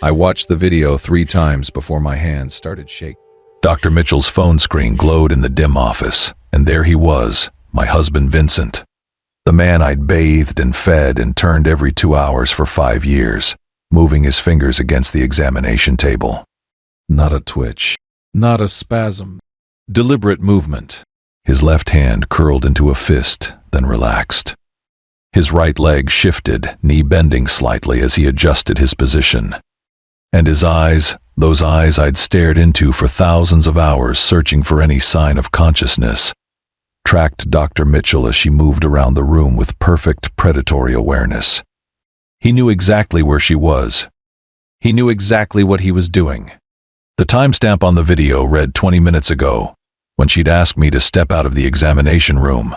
I watched the video 3 times before my hands started shaking. Dr. Mitchell's phone screen glowed in the dim office, and there he was, my husband Vincent. The man I'd bathed and fed and turned every 2 hours for 5 years, moving his fingers against the examination table. Not a twitch, not a spasm. Deliberate movement. His left hand curled into a fist, then relaxed. His right leg shifted, knee bending slightly as he adjusted his position. And his eyes, those eyes I'd stared into for thousands of hours searching for any sign of consciousness, tracked Dr. Mitchell as she moved around the room with perfect predatory awareness. He knew exactly where she was. He knew exactly what he was doing. The timestamp on the video read 20 minutes ago, when she'd asked me to step out of the examination room,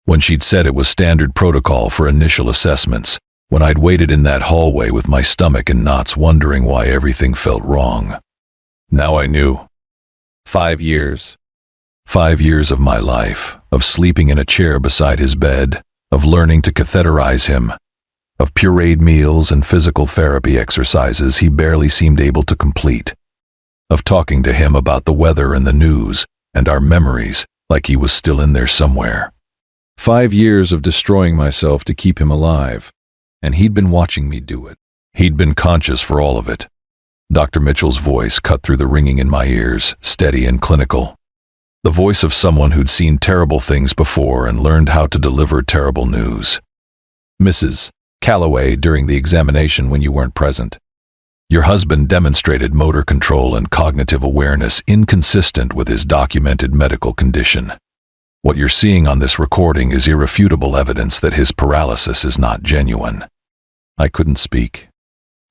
when she'd said it was standard protocol for initial assessments, when I'd waited in that hallway with my stomach in knots wondering why everything felt wrong. Now I knew. 5 years. 5 years of my life, of sleeping in a chair beside his bed, of learning to catheterize him, of pureed meals and physical therapy exercises he barely seemed able to complete, of talking to him about the weather and the news and our memories like he was still in there somewhere. 5 years of destroying myself to keep him alive, and he'd been watching me do it. He'd been conscious for all of it. Dr. Mitchell's voice cut through the ringing in my ears, steady and clinical. The voice of someone who'd seen terrible things before and learned how to deliver terrible news. Mrs. Calloway, during the examination when you weren't present, your husband demonstrated motor control and cognitive awareness inconsistent with his documented medical condition. What you're seeing on this recording is irrefutable evidence that his paralysis is not genuine. I couldn't speak.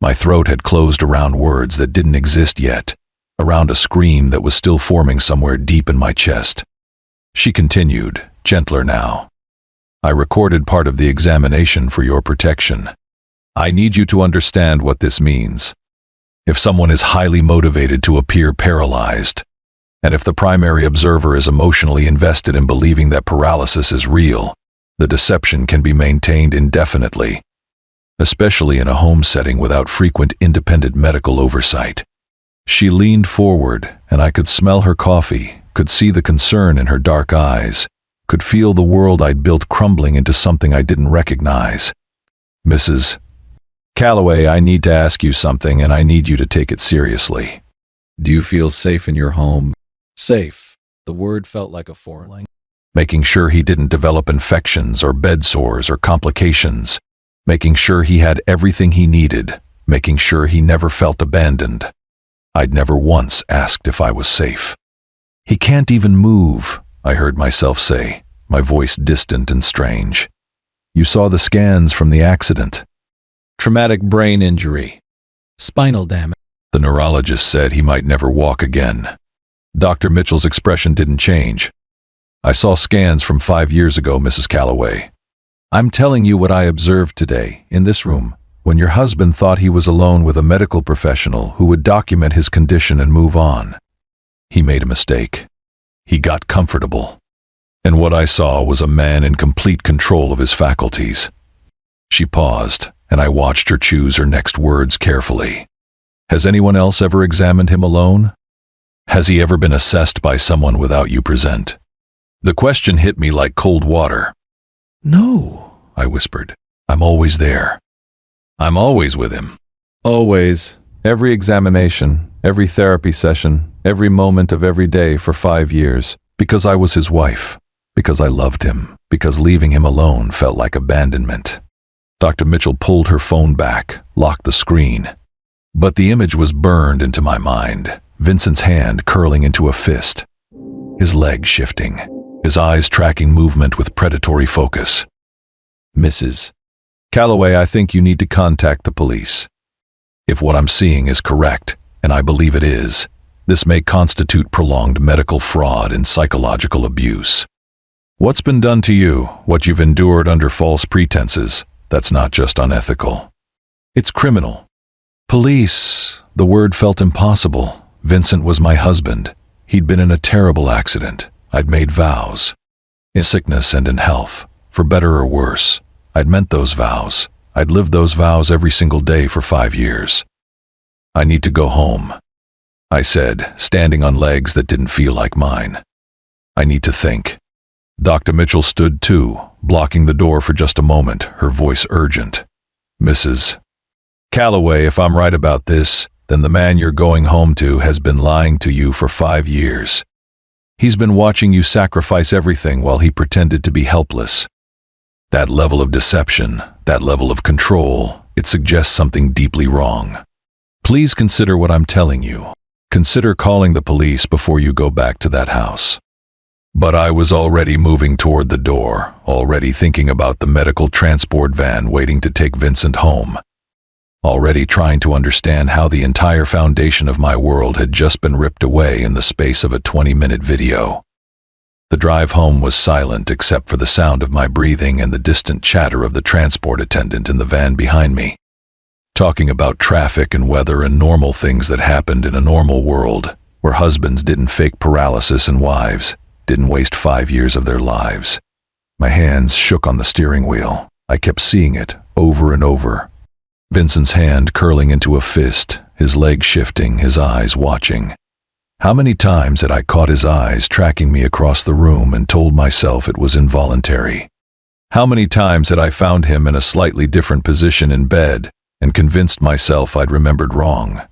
My throat had closed around words that didn't exist yet, around a scream that was still forming somewhere deep in my chest. She continued, gentler now. I recorded part of the examination for your protection. I need you to understand what this means. If someone is highly motivated to appear paralyzed, and if the primary observer is emotionally invested in believing that paralysis is real, the deception can be maintained indefinitely, especially in a home setting without frequent independent medical oversight. She leaned forward, and I could smell her coffee, could see the concern in her dark eyes, could feel the world I'd built crumbling into something I didn't recognize. Mrs. Calloway, I need to ask you something, and I need you to take it seriously. Do you feel safe in your home? Safe. The word felt like a foreign language. Making sure he didn't develop infections or bed sores or complications. Making sure he had everything he needed. Making sure he never felt abandoned. I'd never once asked if I was safe. He can't even move, I heard myself say, my voice distant and strange. You saw the scans from the accident. Traumatic brain injury. Spinal damage. The neurologist said he might never walk again. Dr. Mitchell's expression didn't change. I saw scans from 5 years ago, Mrs. Calloway. I'm telling you what I observed today, in this room, when your husband thought he was alone with a medical professional who would document his condition and move on. He made a mistake. He got comfortable. And what I saw was a man in complete control of his faculties. She paused, and I watched her choose her next words carefully. Has anyone else ever examined him alone? Has he ever been assessed by someone without you present? The question hit me like cold water. No, I whispered. I'm always there. I'm always with him. Always. Every examination, every therapy session, every moment of every day for 5 years. Because I was his wife. Because I loved him. Because leaving him alone felt like abandonment. Dr. Mitchell pulled her phone back, locked the screen. But the image was burned into my mind. Vincent's hand curling into a fist. His legs shifting. His eyes tracking movement with predatory focus. Mrs. Calloway, I think you need to contact the police. If what I'm seeing is correct, and I believe it is, this may constitute prolonged medical fraud and psychological abuse. What's been done to you, what you've endured under false pretenses, that's not just unethical. It's criminal. Police, the word felt impossible. Vincent was my husband. He'd been in a terrible accident. I'd made vows. In sickness and in health, for better or worse. I'd meant those vows. I'd lived those vows every single day for 5 years. I need to go home, I said, standing on legs that didn't feel like mine. I need to think. Dr. Mitchell stood too, blocking the door for just a moment, her voice urgent. Mrs. Calloway, if I'm right about this, then the man you're going home to has been lying to you for 5 years. He's been watching you sacrifice everything while he pretended to be helpless. That level of deception, that level of control, it suggests something deeply wrong. Please consider what I'm telling you. Consider calling the police before you go back to that house. But I was already moving toward the door, already thinking about the medical transport van waiting to take Vincent home. Already trying to understand how the entire foundation of my world had just been ripped away in the space of a 20-minute video. The drive home was silent except for the sound of my breathing and the distant chatter of the transport attendant in the van behind me, talking about traffic and weather and normal things that happened in a normal world, where husbands didn't fake paralysis and wives didn't waste 5 years of their lives. My hands shook on the steering wheel. I kept seeing it over and over. Vincent's hand curling into a fist, his legs shifting, his eyes watching. How many times had I caught his eyes tracking me across the room and told myself it was involuntary? How many times had I found him in a slightly different position in bed and convinced myself I'd remembered wrong?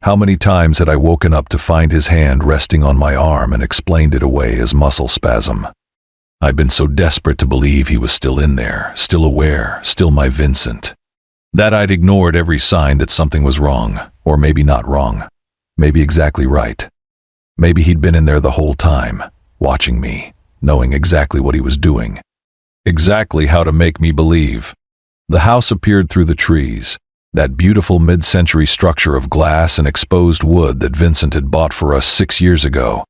How many times had I woken up to find his hand resting on my arm and explained it away as muscle spasm? I'd been so desperate to believe he was still in there, still aware, still my Vincent, that I'd ignored every sign that something was wrong, or maybe not wrong, maybe exactly right. Maybe he'd been in there the whole time, watching me, knowing exactly what he was doing, exactly how to make me believe. The house appeared through the trees, that beautiful mid-century structure of glass and exposed wood that Vincent had bought for us 6 years ago,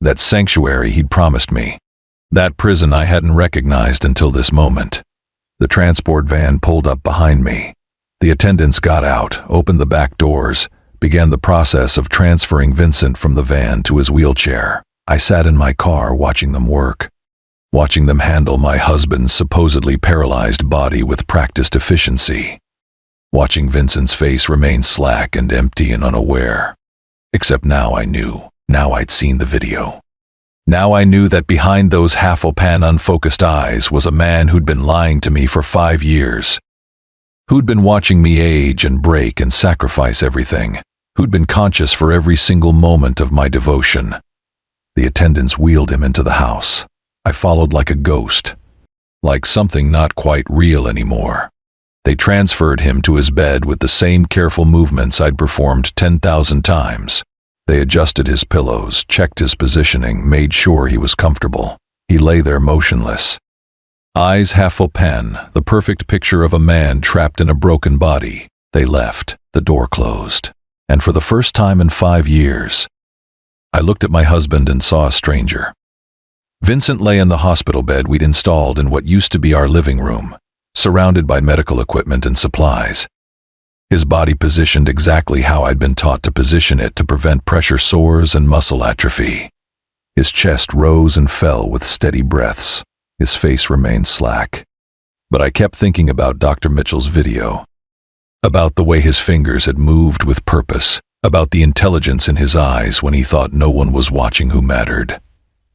that sanctuary he'd promised me, that prison I hadn't recognized until this moment. The transport van pulled up behind me. The attendants got out, opened the back doors, began the process of transferring Vincent from the van to his wheelchair. I sat in my car watching them work, watching them handle my husband's supposedly paralyzed body with practiced efficiency, watching Vincent's face remain slack and empty and unaware. Except now I knew. Now I'd seen the video. Now I knew that behind those half-open, unfocused eyes was a man who'd been lying to me for 5 years, who'd been watching me age and break and sacrifice everything, who'd been conscious for every single moment of my devotion. The attendants wheeled him into the house. I followed like a ghost, like something not quite real anymore. They transferred him to his bed with the same careful movements I'd performed 10,000 times. They adjusted his pillows, checked his positioning, made sure he was comfortable. He lay there motionless. Eyes half open, the perfect picture of a man trapped in a broken body. They left. The door closed. And for the first time in 5 years, I looked at my husband and saw a stranger. Vincent lay in the hospital bed we'd installed in what used to be our living room, surrounded by medical equipment and supplies. His body positioned exactly how I'd been taught to position it to prevent pressure sores and muscle atrophy. His chest rose and fell with steady breaths. His face remained slack. But I kept thinking about Dr. Mitchell's video, about the way his fingers had moved with purpose, about the intelligence in his eyes when he thought no one was watching who mattered.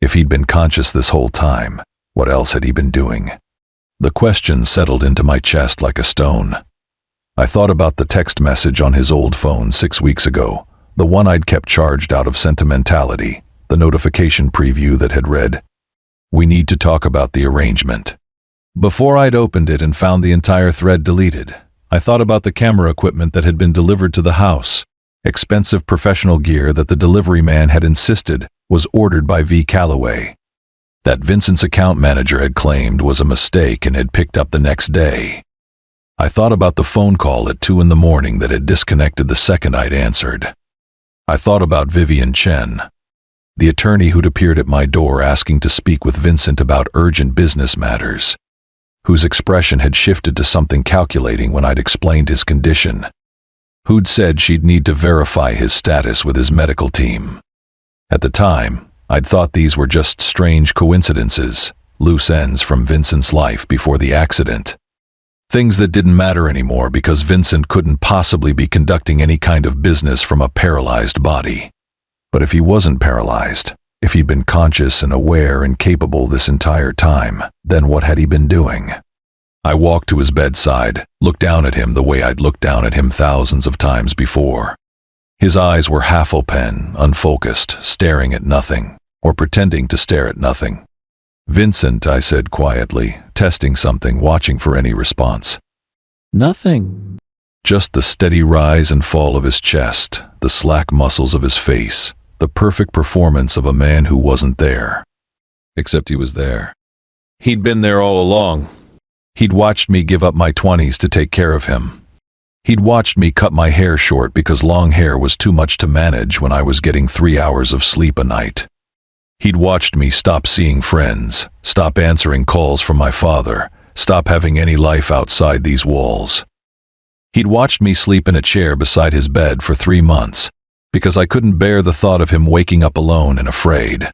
If he'd been conscious this whole time, what else had he been doing? The question settled into my chest like a stone. I thought about the text message on his old phone 6 weeks ago, the one I'd kept charged out of sentimentality, the notification preview that had read, "We need to talk about the arrangement." Before I'd opened it and found the entire thread deleted, I thought about the camera equipment that had been delivered to the house, expensive professional gear that the delivery man had insisted was ordered by V. Calloway, that Vincent's account manager had claimed was a mistake and had picked up the next day. I thought about the phone call at 2 a.m. that had disconnected the second I'd answered. I thought about Vivian Chen, the attorney who'd appeared at my door asking to speak with Vincent about urgent business matters, whose expression had shifted to something calculating when I'd explained his condition, who'd said she'd need to verify his status with his medical team. At the time, I'd thought these were just strange coincidences, loose ends from Vincent's life before the accident. Things that didn't matter anymore because Vincent couldn't possibly be conducting any kind of business from a paralyzed body. But if he wasn't paralyzed, if he'd been conscious and aware and capable this entire time, then what had he been doing? I walked to his bedside, looked down at him the way I'd looked down at him thousands of times before. His eyes were half open, unfocused, staring at nothing, or pretending to stare at nothing. "Vincent," I said quietly, testing something, watching for any response. "Nothing." Just the steady rise and fall of his chest, the slack muscles of his face, the perfect performance of a man who wasn't there. Except he was there. He'd been there all along. He'd watched me give up my 20s to take care of him. He'd watched me cut my hair short because long hair was too much to manage when I was getting 3 hours of sleep a night. He'd watched me stop seeing friends, stop answering calls from my father, stop having any life outside these walls. He'd watched me sleep in a chair beside his bed for 3 months, because I couldn't bear the thought of him waking up alone and afraid.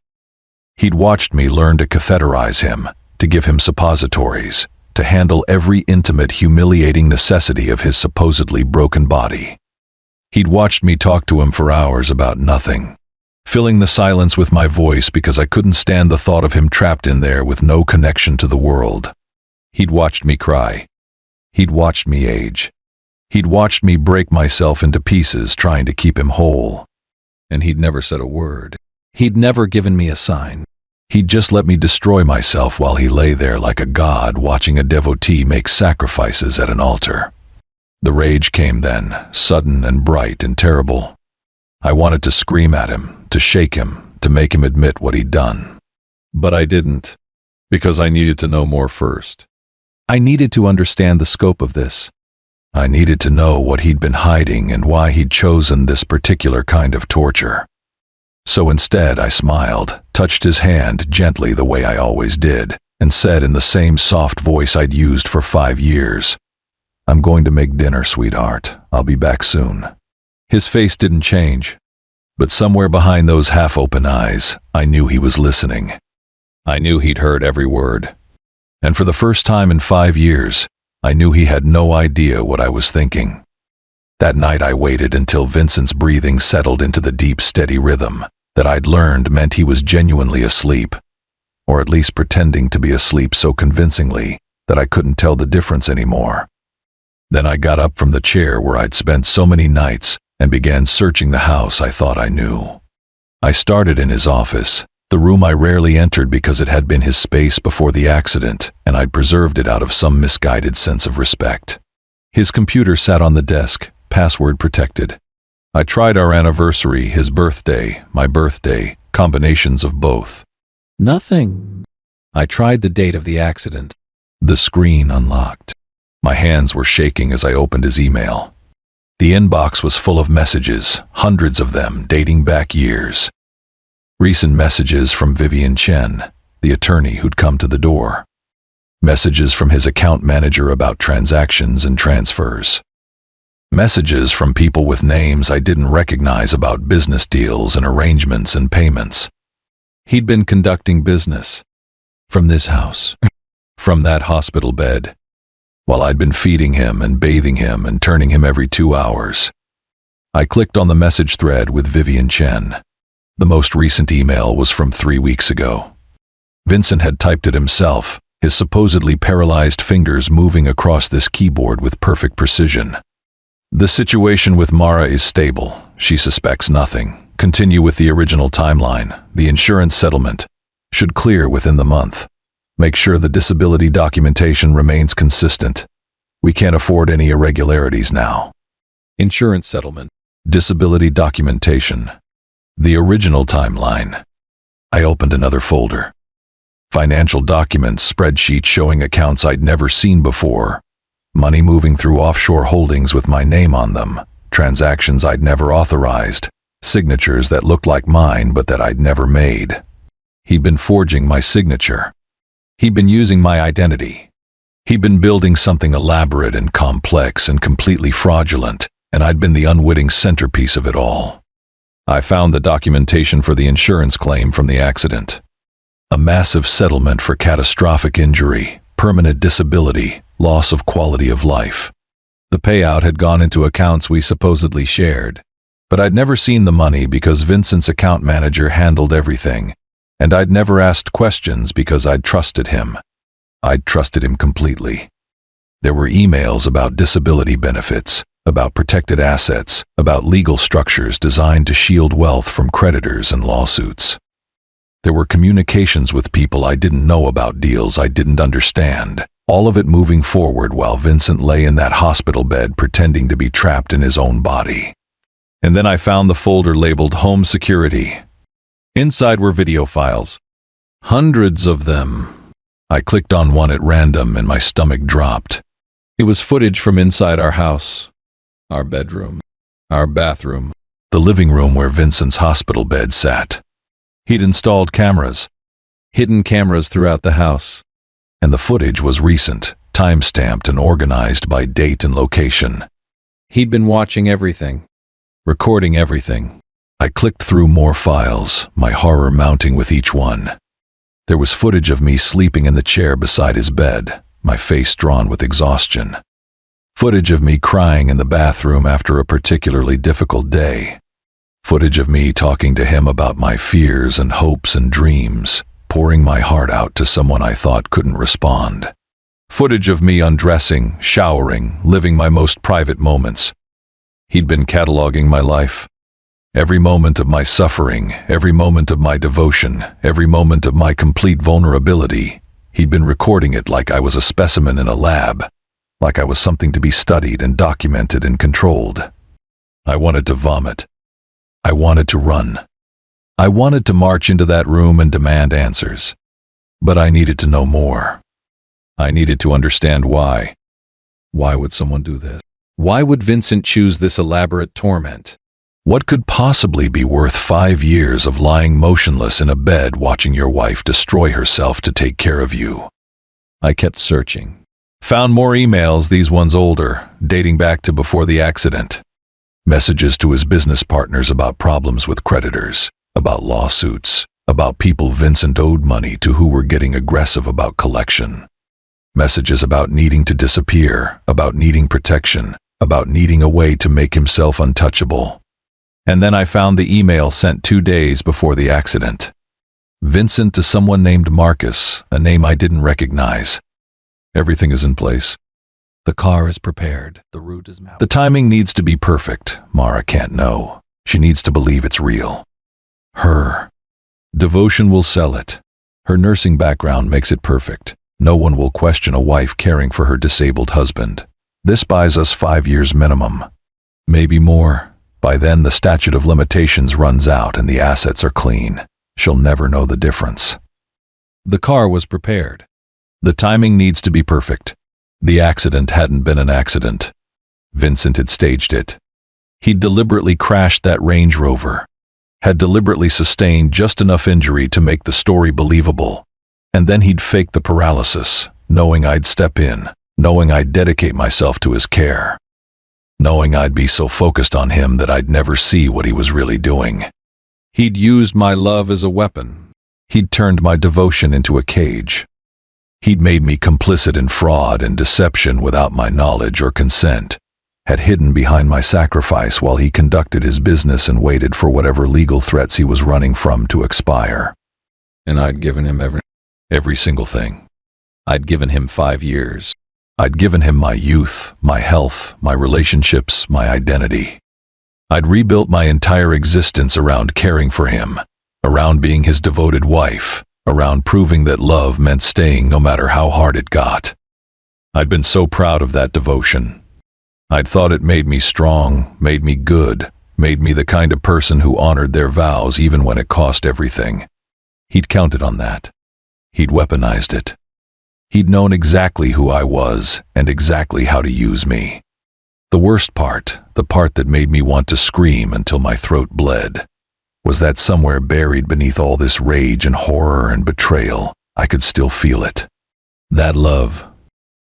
He'd watched me learn to catheterize him, to give him suppositories, to handle every intimate, humiliating necessity of his supposedly broken body. He'd watched me talk to him for hours about nothing, filling the silence with my voice because I couldn't stand the thought of him trapped in there with no connection to the world. He'd watched me cry. He'd watched me age. He'd watched me break myself into pieces trying to keep him whole. And he'd never said a word. He'd never given me a sign. He'd just let me destroy myself while he lay there like a god watching a devotee make sacrifices at an altar. The rage came then, sudden and bright and terrible. I wanted to scream at him, to shake him, to make him admit what he'd done. But I didn't, because I needed to know more first. I needed to understand the scope of this. I needed to know what he'd been hiding and why he'd chosen this particular kind of torture. So instead I smiled, touched his hand gently the way I always did, and said in the same soft voice I'd used for 5 years, "I'm going to make dinner, sweetheart. I'll be back soon." His face didn't change, but somewhere behind those half-open eyes, I knew he was listening. I knew he'd heard every word. And for the first time in 5 years, I knew he had no idea what I was thinking. That night I waited until Vincent's breathing settled into the deep, steady rhythm that I'd learned meant he was genuinely asleep, or at least pretending to be asleep so convincingly that I couldn't tell the difference anymore. Then I got up from the chair where I'd spent so many nights and began searching the house I thought I knew. I started in his office, the room I rarely entered because it had been his space before the accident, and I'd preserved it out of some misguided sense of respect. His computer sat on the desk, password protected. I tried our anniversary, his birthday, my birthday, combinations of both. Nothing. I tried the date of the accident. The screen unlocked. My hands were shaking as I opened his email. The inbox was full of messages, hundreds of them dating back years. Recent messages from Vivian Chen, the attorney who'd come to the door. Messages from his account manager about transactions and transfers. Messages from people with names I didn't recognize about business deals and arrangements and payments. He'd been conducting business. From this house. From that hospital bed. While I'd been feeding him and bathing him and turning him every 2 hours. I clicked on the message thread with Vivian Chen. The most recent email was from 3 weeks ago. Vincent had typed it himself, his supposedly paralyzed fingers moving across this keyboard with perfect precision. "The situation with Mara is stable. She suspects nothing. Continue with the original timeline. The insurance settlement should clear within the month. Make sure the disability documentation remains consistent. We can't afford any irregularities now." Insurance settlement. Disability documentation. The original timeline. I opened another folder. Financial documents, spreadsheets showing accounts I'd never seen before. Money moving through offshore holdings with my name on them. Transactions I'd never authorized. Signatures that looked like mine but that I'd never made. He'd been forging my signature. He'd been using my identity. He'd been building something elaborate and complex and completely fraudulent, and I'd been the unwitting centerpiece of it all. I found the documentation for the insurance claim from the accident. A massive settlement for catastrophic injury, permanent disability, loss of quality of life. The payout had gone into accounts we supposedly shared, but I'd never seen the money because Vincent's account manager handled everything, and I'd never asked questions because I'd trusted him. I'd trusted him completely. There were emails about disability benefits, about protected assets, about legal structures designed to shield wealth from creditors and lawsuits. There were communications with people I didn't know about deals I didn't understand, all of it moving forward while Vincent lay in that hospital bed pretending to be trapped in his own body. And then I found the folder labeled Home Security. Inside were video files. Hundreds of them. I clicked on one at random and my stomach dropped. It was footage from inside our house, our bedroom, our bathroom, the living room where Vincent's hospital bed sat. He'd installed cameras, hidden cameras throughout the house. And the footage was recent, time-stamped and organized by date and location. He'd been watching everything, recording everything. I clicked through more files, my horror mounting with each one. There was footage of me sleeping in the chair beside his bed, my face drawn with exhaustion. Footage of me crying in the bathroom after a particularly difficult day. Footage of me talking to him about my fears and hopes and dreams, pouring my heart out to someone I thought couldn't respond. Footage of me undressing, showering, living my most private moments. He'd been cataloging my life. Every moment of my suffering, every moment of my devotion, every moment of my complete vulnerability. He'd been recording it like I was a specimen in a lab, like I was something to be studied and documented and controlled. I wanted to vomit. I wanted to run. I wanted to march into that room and demand answers. But I needed to know more. I needed to understand why. Why would someone do this? Why would Vincent choose this elaborate torment? What could possibly be worth 5 years of lying motionless in a bed watching your wife destroy herself to take care of you? I kept searching. Found more emails, these ones older, dating back to before the accident. Messages to his business partners about problems with creditors, about lawsuits, about people Vincent owed money to who were getting aggressive about collection. Messages about needing to disappear, about needing protection, about needing a way to make himself untouchable. And then I found the email sent 2 days before the accident. Vincent to someone named Marcus, a name I didn't recognize. Everything is in place. The car is prepared. The route is mapped. The timing needs to be perfect. Mara can't know. She needs to believe it's real. Her devotion will sell it. Her nursing background makes it perfect. No one will question a wife caring for her disabled husband. This buys us 5 years minimum. Maybe more. By then the statute of limitations runs out and the assets are clean. She'll never know the difference. The car was prepared. The timing needs to be perfect. The accident hadn't been an accident. Vincent had staged it. He'd deliberately crashed that Range Rover. Had deliberately sustained just enough injury to make the story believable. And then he'd fake the paralysis, knowing I'd step in, knowing I'd dedicate myself to his care. Knowing I'd be so focused on him that I'd never see what he was really doing. He'd used my love as a weapon. He'd turned my devotion into a cage. He'd made me complicit in fraud and deception without my knowledge or consent, had hidden behind my sacrifice while he conducted his business and waited for whatever legal threats he was running from to expire. And I'd given him every single thing. I'd given him 5 years. I'd given him my youth, my health, my relationships, my identity. I'd rebuilt my entire existence around caring for him, around being his devoted wife, around proving that love meant staying no matter how hard it got. I'd been so proud of that devotion. I'd thought it made me strong, made me good, made me the kind of person who honored their vows even when it cost everything. He'd counted on that. He'd weaponized it. He'd known exactly who I was and exactly how to use me. The worst part, the part that made me want to scream until my throat bled, was that somewhere buried beneath all this rage and horror and betrayal, I could still feel it. That love.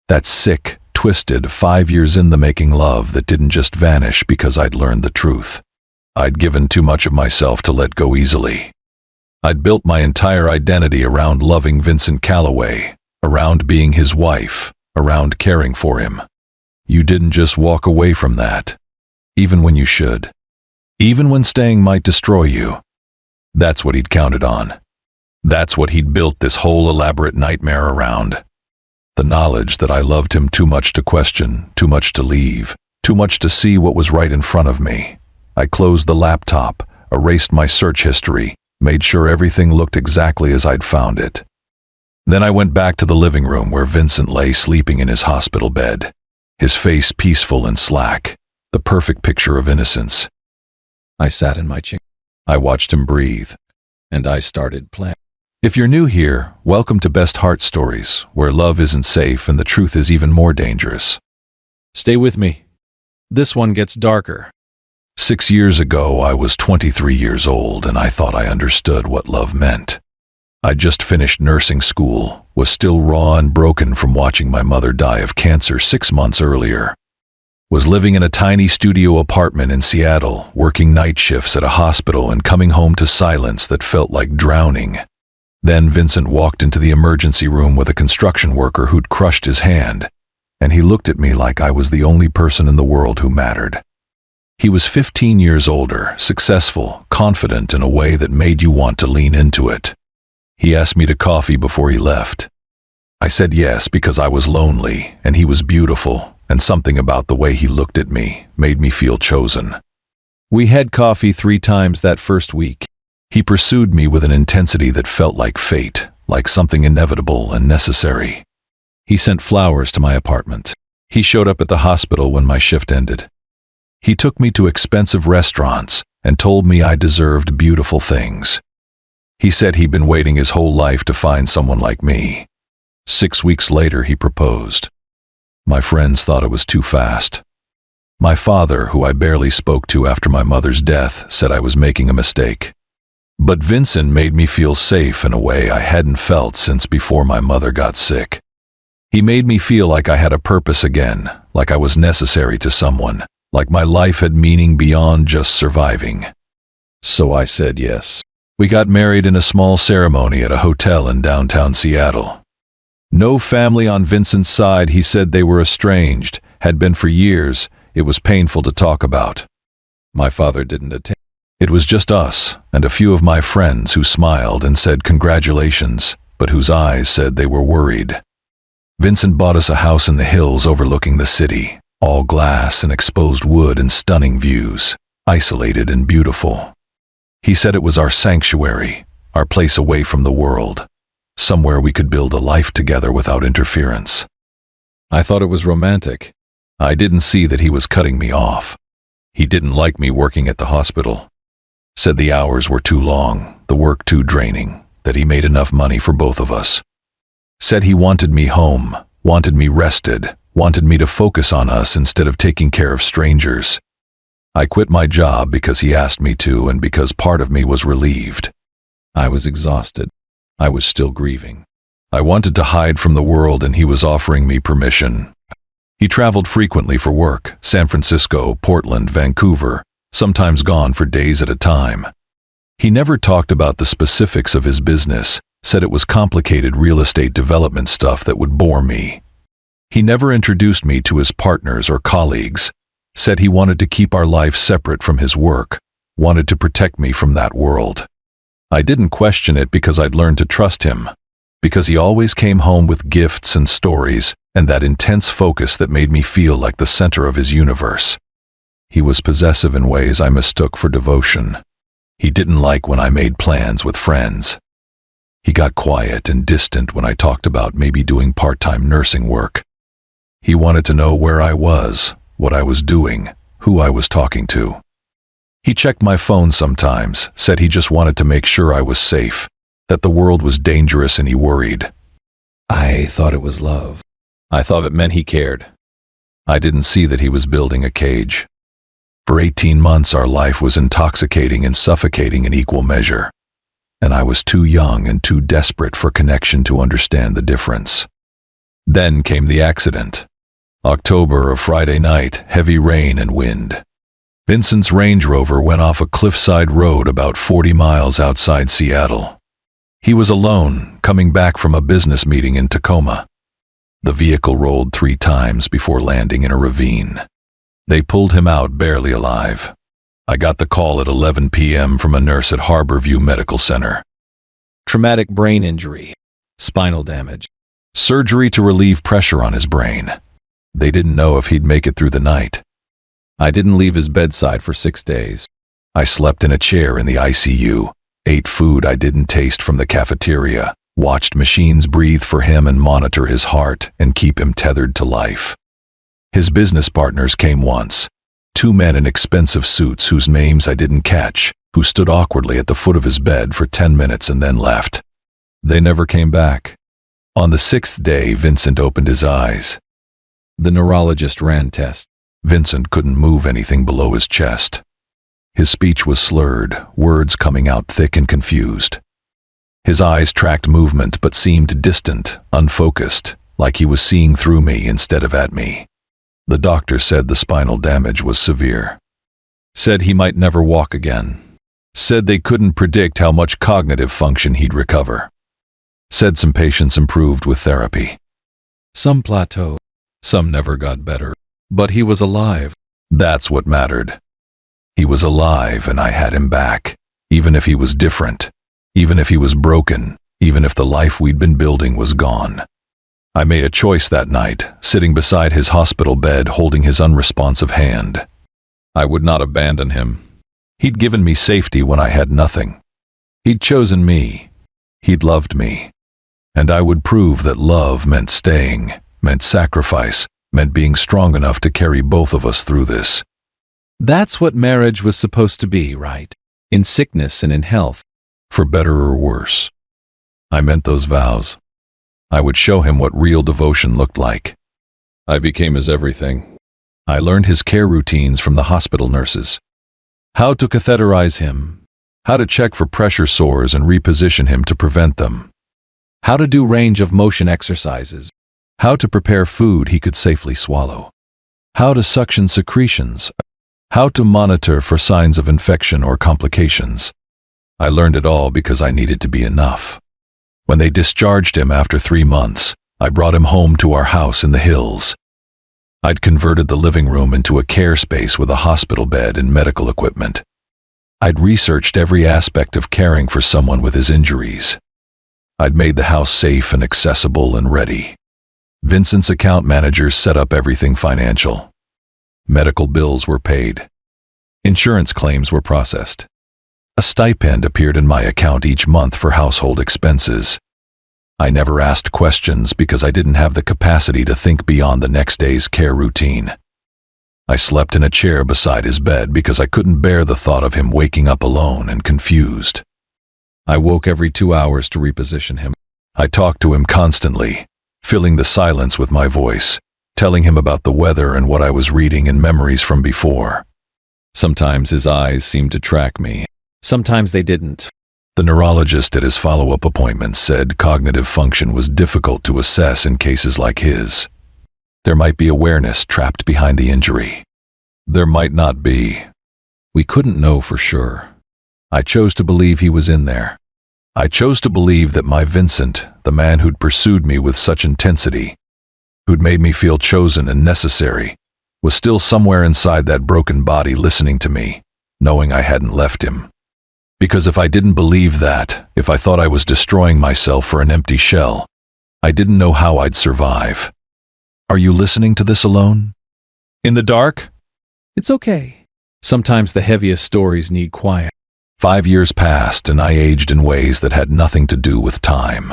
That sick, twisted, 5 years in the making love that didn't just vanish because I'd learned the truth. I'd given too much of myself to let go easily. I'd built my entire identity around loving Vincent Calloway, around being his wife, around caring for him. You didn't just walk away from that, even when you should, even when staying might destroy you. That's what he'd counted on. That's what he'd built this whole elaborate nightmare around. The knowledge that I loved him too much to question, too much to leave, too much to see what was right in front of me. I closed the laptop, erased my search history, made sure everything looked exactly as I'd found it. Then I went back to the living room where Vincent lay sleeping in his hospital bed, his face peaceful and slack, the perfect picture of innocence. I sat in my chair. I watched him breathe, and I started playing. If you're new here, welcome to Best Heart Stories, where love isn't safe and the truth is even more dangerous. Stay with me. This one gets darker. 6 years ago, I was 23 years old, and I thought I understood what love meant. I'd just finished nursing school, was still raw and broken from watching my mother die of cancer 6 months earlier. Was living in a tiny studio apartment in Seattle, working night shifts at a hospital and coming home to silence that felt like drowning. Then Vincent walked into the emergency room with a construction worker who'd crushed his hand, and he looked at me like I was the only person in the world who mattered. He was 15 years older, successful, confident in a way that made you want to lean into it. He asked me to coffee before he left. I said yes because I was lonely, and he was beautiful, and something about the way he looked at me made me feel chosen. We had coffee 3 times that first week. He pursued me with an intensity that felt like fate, like something inevitable and necessary. He sent flowers to my apartment. He showed up at the hospital when my shift ended. He took me to expensive restaurants and told me I deserved beautiful things. He said he'd been waiting his whole life to find someone like me. 6 weeks later, he proposed. My friends thought it was too fast. My father, who I barely spoke to after my mother's death, said I was making a mistake. But Vincent made me feel safe in a way I hadn't felt since before my mother got sick. He made me feel like I had a purpose again, like I was necessary to someone, like my life had meaning beyond just surviving. So I said yes. We got married in a small ceremony at a hotel in downtown Seattle. No family on Vincent's side. He said they were estranged, had been for years. It was painful to talk about. My father didn't attend. It was just us and a few of my friends who smiled and said congratulations, but whose eyes said they were worried. Vincent bought us a house in the hills overlooking the city, all glass and exposed wood and stunning views, isolated and beautiful. He said it was our sanctuary, our place away from the world, somewhere we could build a life together without interference. I thought it was romantic. I didn't see that he was cutting me off. He didn't like me working at the hospital. Said the hours were too long, the work too draining, that he made enough money for both of us. Said he wanted me home, wanted me rested, wanted me to focus on us instead of taking care of strangers. I quit my job because he asked me to and because part of me was relieved. I was exhausted. I was still grieving. I wanted to hide from the world and he was offering me permission. He traveled frequently for work, San Francisco, Portland, Vancouver, sometimes gone for days at a time. He never talked about the specifics of his business, said it was complicated real estate development stuff that would bore me. He never introduced me to his partners or colleagues, said he wanted to keep our life separate from his work, wanted to protect me from that world. I didn't question it because I'd learned to trust him, because he always came home with gifts and stories and that intense focus that made me feel like the center of his universe. He was possessive in ways I mistook for devotion. He didn't like when I made plans with friends. He got quiet and distant when I talked about maybe doing part-time nursing work. He wanted to know where I was, what I was doing, who I was talking to. He checked my phone sometimes, said he just wanted to make sure I was safe, that the world was dangerous and he worried. I thought it was love. I thought it meant he cared. I didn't see that he was building a cage. For 18 months our life was intoxicating and suffocating in equal measure, and I was too young and too desperate for connection to understand the difference. Then came the accident. October, a Friday night, heavy rain and wind. Vincent's Range Rover went off a cliffside road about 40 miles outside Seattle. He was alone, coming back from a business meeting in Tacoma. The vehicle rolled 3 times before landing in a ravine. They pulled him out barely alive. I got the call at 11 p.m. from a nurse at Harborview Medical Center. Traumatic brain injury, spinal damage. Surgery to relieve pressure on his brain. They didn't know if he'd make it through the night. I didn't leave his bedside for 6 days. I slept in a chair in the ICU, ate food I didn't taste from the cafeteria, watched machines breathe for him and monitor his heart and keep him tethered to life. His business partners came once, 2 men in expensive suits whose names I didn't catch, who stood awkwardly at the foot of his bed for 10 minutes and then left. They never came back. On the 6th day, Vincent opened his eyes. The neurologist ran tests. Vincent couldn't move anything below his chest. His speech was slurred, words coming out thick and confused. His eyes tracked movement but seemed distant, unfocused, like he was seeing through me instead of at me. The doctor said the spinal damage was severe. Said he might never walk again. Said they couldn't predict how much cognitive function he'd recover. Said some patients improved with therapy. Some plateaued, some never got better. But he was alive. That's what mattered. He was alive and I had him back, even if he was different, even if he was broken, even if the life we'd been building was gone. I made a choice that night, sitting beside his hospital bed holding his unresponsive hand. I would not abandon him. He'd given me safety when I had nothing. He'd chosen me. He'd loved me. And I would prove that love meant staying, meant sacrifice, meant being strong enough to carry both of us through this. That's what marriage was supposed to be, right? In sickness and in health. For better or worse. I meant those vows. I would show him what real devotion looked like. I became his everything. I learned his care routines from the hospital nurses. How to catheterize him. How to check for pressure sores and reposition him to prevent them. How to do range of motion exercises. How to prepare food he could safely swallow. How to suction secretions. How to monitor for signs of infection or complications. I learned it all because I needed to be enough. When they discharged him after 3 months, I brought him home to our house in the hills. I'd converted the living room into a care space with a hospital bed and medical equipment. I'd researched every aspect of caring for someone with his injuries. I'd made the house safe and accessible and ready. Vincent's account managers set up everything financial. Medical bills were paid. Insurance claims were processed. A stipend appeared in my account each month for household expenses. I never asked questions because I didn't have the capacity to think beyond the next day's care routine. I slept in a chair beside his bed because I couldn't bear the thought of him waking up alone and confused. I woke every 2 hours to reposition him. I talked to him constantly, filling the silence with my voice, telling him about the weather and what I was reading and memories from before. Sometimes his eyes seemed to track me. Sometimes they didn't. The neurologist at his follow-up appointment said cognitive function was difficult to assess in cases like his. There might be awareness trapped behind the injury. There might not be. We couldn't know for sure. I chose to believe he was in there. I chose to believe that my Vincent, the man who'd pursued me with such intensity, who'd made me feel chosen and necessary, was still somewhere inside that broken body listening to me, knowing I hadn't left him. Because if I didn't believe that, if I thought I was destroying myself for an empty shell, I didn't know how I'd survive. Are you listening to this alone? In the dark? It's okay. Sometimes the heaviest stories need quiet. 5 years passed and I aged in ways that had nothing to do with time.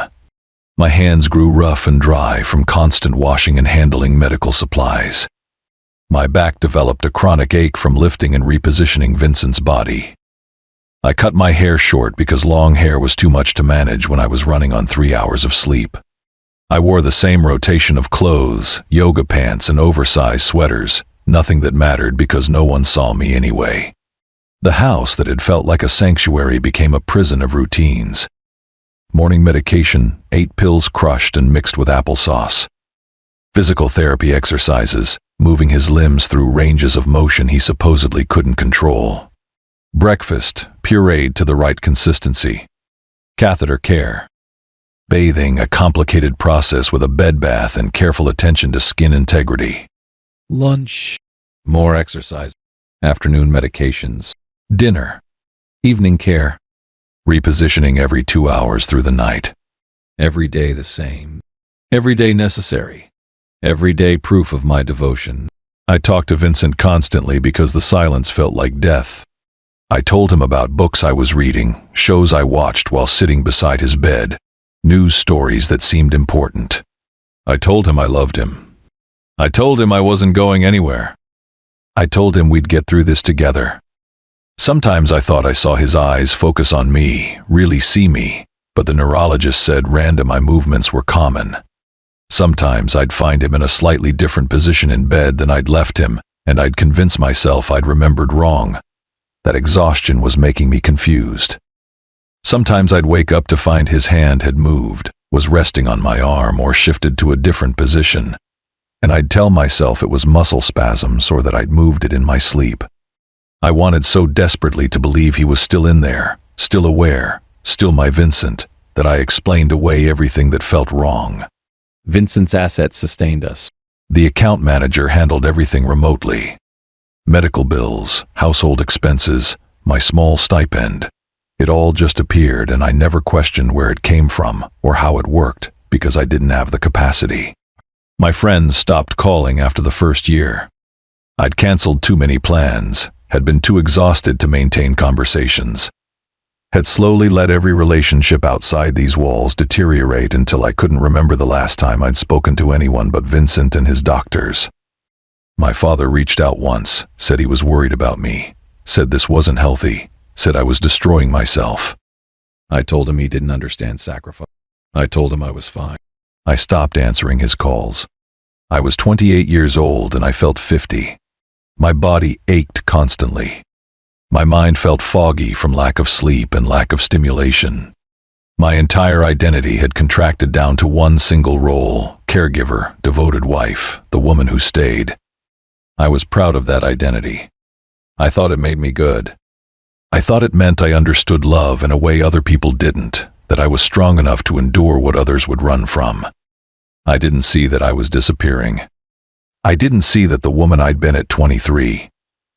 My hands grew rough and dry from constant washing and handling medical supplies. My back developed a chronic ache from lifting and repositioning Vincent's body. I cut my hair short because long hair was too much to manage when I was running on 3 hours of sleep. I wore the same rotation of clothes, yoga pants and oversized sweaters, nothing that mattered because no one saw me anyway. The house that had felt like a sanctuary became a prison of routines. Morning medication, 8 pills crushed and mixed with applesauce. Physical therapy exercises, moving his limbs through ranges of motion he supposedly couldn't control. Breakfast, pureed to the right consistency. Catheter care. Bathing, a complicated process with a bed bath and careful attention to skin integrity. Lunch. More exercise. Afternoon medications. Dinner. Evening care. Repositioning every 2 hours through the night. Every day the same. Every day necessary. Every day proof of my devotion. I talked to Vincent constantly because the silence felt like death. I told him about books I was reading, shows I watched while sitting beside his bed, news stories that seemed important. I told him I loved him. I told him I wasn't going anywhere. I told him we'd get through this together. Sometimes I thought I saw his eyes focus on me, really see me, but the neurologist said random eye movements were common. Sometimes I'd find him in a slightly different position in bed than I'd left him, and I'd convince myself I'd remembered wrong. That exhaustion was making me confused. Sometimes I'd wake up to find his hand had moved, was resting on my arm or shifted to a different position, and I'd tell myself it was muscle spasms or that I'd moved it in my sleep. I wanted so desperately to believe he was still in there, still aware, still my Vincent, that I explained away everything that felt wrong. Vincent's assets sustained us. The account manager handled everything remotely. Medical bills, household expenses, my small stipend. It all just appeared, and I never questioned where it came from or how it worked because I didn't have the capacity. My friends stopped calling after the first year. I'd canceled too many plans, had been too exhausted to maintain conversations, had slowly let every relationship outside these walls deteriorate until I couldn't remember the last time I'd spoken to anyone but Vincent and his doctors. My father reached out once, said he was worried about me, said this wasn't healthy, said I was destroying myself. I told him he didn't understand sacrifice. I told him I was fine. I stopped answering his calls. I was 28 years old and I felt 50. My body ached constantly. My mind felt foggy from lack of sleep and lack of stimulation. My entire identity had contracted down to one single role: caregiver, devoted wife, the woman who stayed. I was proud of that identity. I thought it made me good. I thought it meant I understood love in a way other people didn't, that I was strong enough to endure what others would run from. I didn't see that I was disappearing. I didn't see that the woman I'd been at 23,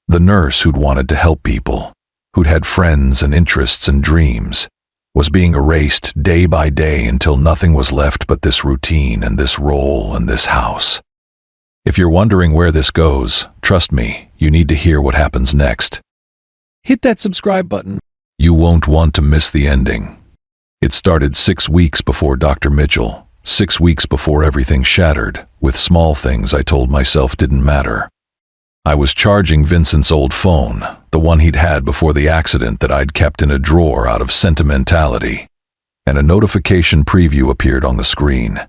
the nurse who'd wanted to help people, who'd had friends and interests and dreams, was being erased day by day until nothing was left but this routine and this role and this house. If you're wondering where this goes, trust me, you need to hear what happens next. Hit that subscribe button. You won't want to miss the ending. It started 6 weeks before Dr. Mitchell, 6 weeks before everything shattered, with small things I told myself didn't matter. I was charging Vincent's old phone, the one he'd had before the accident that I'd kept in a drawer out of sentimentality, and a notification preview appeared on the screen.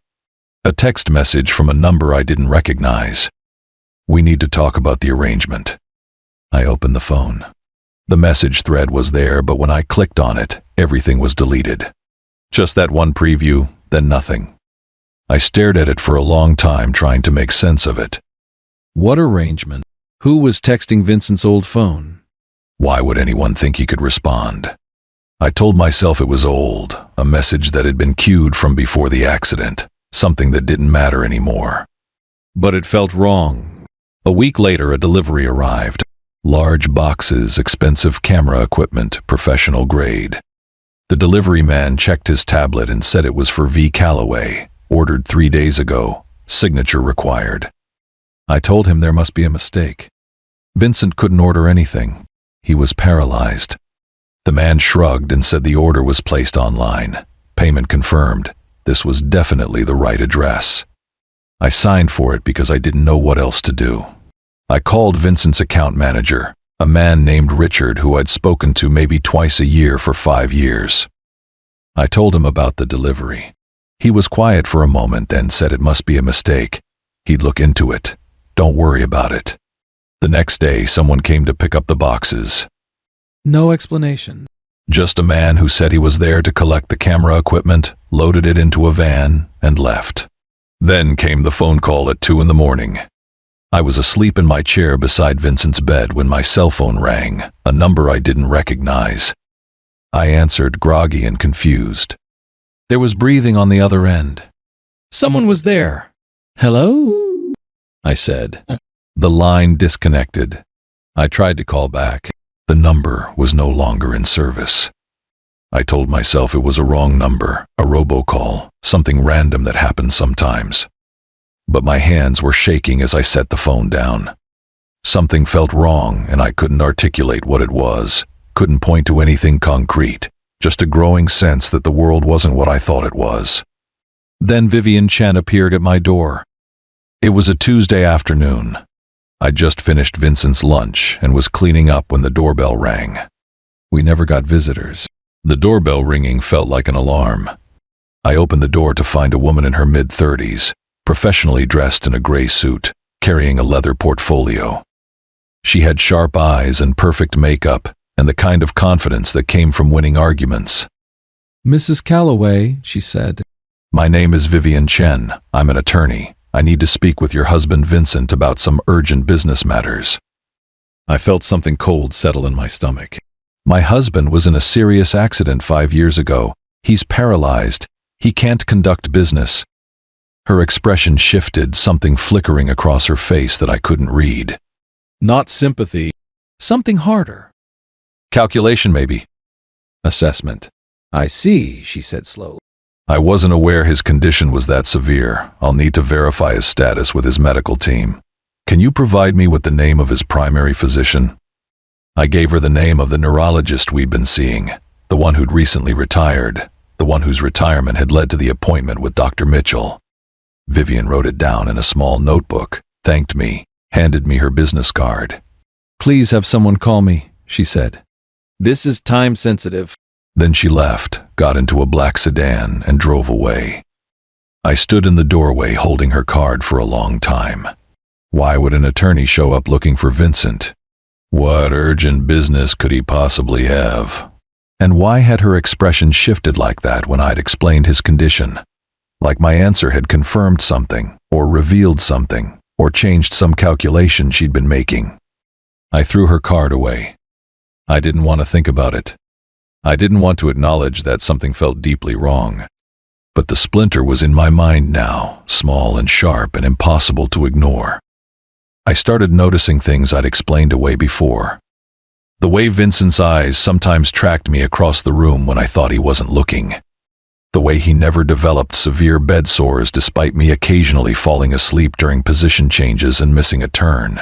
A text message from a number I didn't recognize. "We need to talk about the arrangement." I opened the phone. The message thread was there, but when I clicked on it, everything was deleted. Just that one preview, then nothing. I stared at it for a long time, trying to make sense of it. What arrangement? Who was texting Vincent's old phone? Why would anyone think he could respond? I told myself it was old, a message that had been queued from before the accident, something that didn't matter anymore. But it felt wrong. A week later, a delivery arrived. Large boxes, expensive camera equipment, professional grade. The delivery man checked his tablet and said it was for V. Calloway, ordered 3 days ago, signature required. I told him there must be a mistake. Vincent couldn't order anything. He was paralyzed. The man shrugged and said the order was placed online. Payment confirmed. This was definitely the right address. I signed for it because I didn't know what else to do. I called Vincent's account manager, a man named Richard who I'd spoken to maybe twice a year for 5 years. I told him about the delivery. He was quiet for a moment, then said it must be a mistake. He'd look into it. Don't worry about it. The next day, someone came to pick up the boxes. No explanation. Just a man who said he was there to collect the camera equipment, loaded it into a van, and left. Then came the phone call at 2 a.m. I was asleep in my chair beside Vincent's bed when my cell phone rang, a number I didn't recognize. I answered, groggy and confused. There was breathing on the other end. Someone was there. "Hello?" I said. The line disconnected. I tried to call back. The number was no longer in service. I told myself it was a wrong number, a robocall, something random that happens sometimes. But my hands were shaking as I set the phone down. Something felt wrong, and I couldn't articulate what it was, couldn't point to anything concrete, just a growing sense that the world wasn't what I thought it was. Then Vivian Chen appeared at my door. It was a Tuesday afternoon. I'd just finished Vincent's lunch and was cleaning up when the doorbell rang. We never got visitors. The doorbell ringing felt like an alarm. I opened the door to find a woman in her mid-30s, professionally dressed in a gray suit, carrying a leather portfolio. She had sharp eyes and perfect makeup, and the kind of confidence that came from winning arguments. "Mrs. Calloway," she said. "My name is Vivian Chen. I'm an attorney. I need to speak with your husband Vincent about some urgent business matters." I felt something cold settle in my stomach. My husband was in a serious accident 5 years ago. He's paralyzed. He can't conduct business. Her expression shifted, something flickering across her face that I couldn't read. Not sympathy. Something harder. Calculation, maybe. Assessment. "I see," she said slowly. "I wasn't aware his condition was that severe. I'll need to verify his status with his medical team. Can you provide me with the name of his primary physician?" I gave her the name of the neurologist we'd been seeing, the one who'd recently retired, the one whose retirement had led to the appointment with Dr. Mitchell. Vivian wrote it down in a small notebook, thanked me, handed me her business card. "Please have someone call me," she said. "This is time sensitive." Then she left, got into a black sedan, and drove away. I stood in the doorway holding her card for a long time. Why would an attorney show up looking for Vincent? What urgent business could he possibly have? And why had her expression shifted like that when I'd explained his condition? Like my answer had confirmed something, or revealed something, or changed some calculation she'd been making. I threw her card away. I didn't want to think about it. I didn't want to acknowledge that something felt deeply wrong. But the splinter was in my mind now, small and sharp and impossible to ignore. I started noticing things I'd explained away before. The way Vincent's eyes sometimes tracked me across the room when I thought he wasn't looking. The way he never developed severe bed sores despite me occasionally falling asleep during position changes and missing a turn.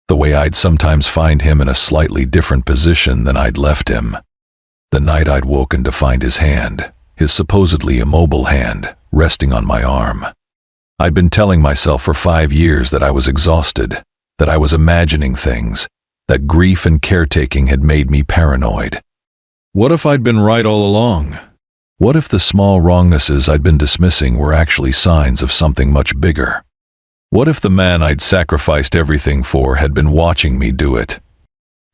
The way I'd sometimes find him in a slightly different position than I'd left him. The night I'd woken to find his hand, his supposedly immobile hand, resting on my arm. I'd been telling myself for 5 years that I was exhausted, that I was imagining things, that grief and caretaking had made me paranoid. What if I'd been right all along? What if the small wrongnesses I'd been dismissing were actually signs of something much bigger? What if the man I'd sacrificed everything for had been watching me do it?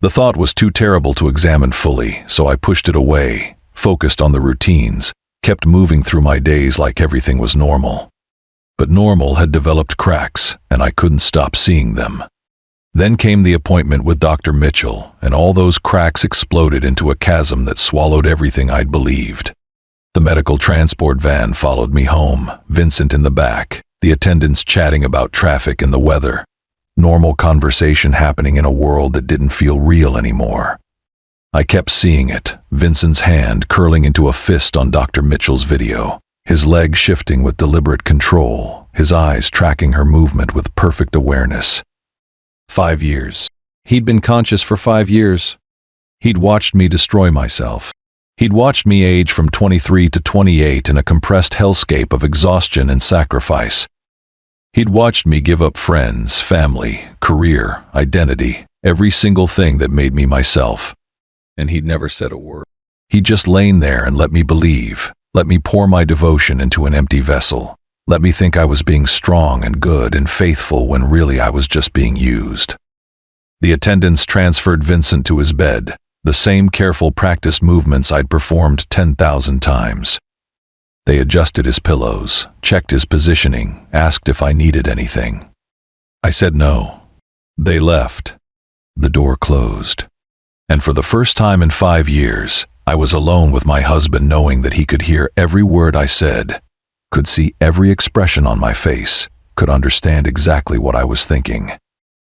The thought was too terrible to examine fully, so I pushed it away, focused on the routines, kept moving through my days like everything was normal. But normal had developed cracks, and I couldn't stop seeing them. Then came the appointment with Dr. Mitchell, and all those cracks exploded into a chasm that swallowed everything I'd believed. The medical transport van followed me home, Vincent in the back, the attendants chatting about traffic and the weather. Normal conversation happening in a world that didn't feel real anymore. I kept seeing it, Vincent's hand curling into a fist on Dr. Mitchell's video. His leg shifting with deliberate control, his eyes tracking her movement with perfect awareness. 5 years. He'd been conscious for 5 years. He'd watched me destroy myself. He'd watched me age from 23 to 28 in a compressed hellscape of exhaustion and sacrifice. He'd watched me give up friends, family, career, identity, every single thing that made me myself. And he'd never said a word. He'd just lain there and let me believe. Let me pour my devotion into an empty vessel. Let me think I was being strong and good and faithful when really I was just being used. The attendants transferred Vincent to his bed, the same careful practiced movements I'd performed 10,000 times. They adjusted his pillows, checked his positioning, asked if I needed anything. I said no. They left. The door closed. And for the first time in 5 years, I was alone with my husband, knowing that he could hear every word I said, could see every expression on my face, could understand exactly what I was thinking.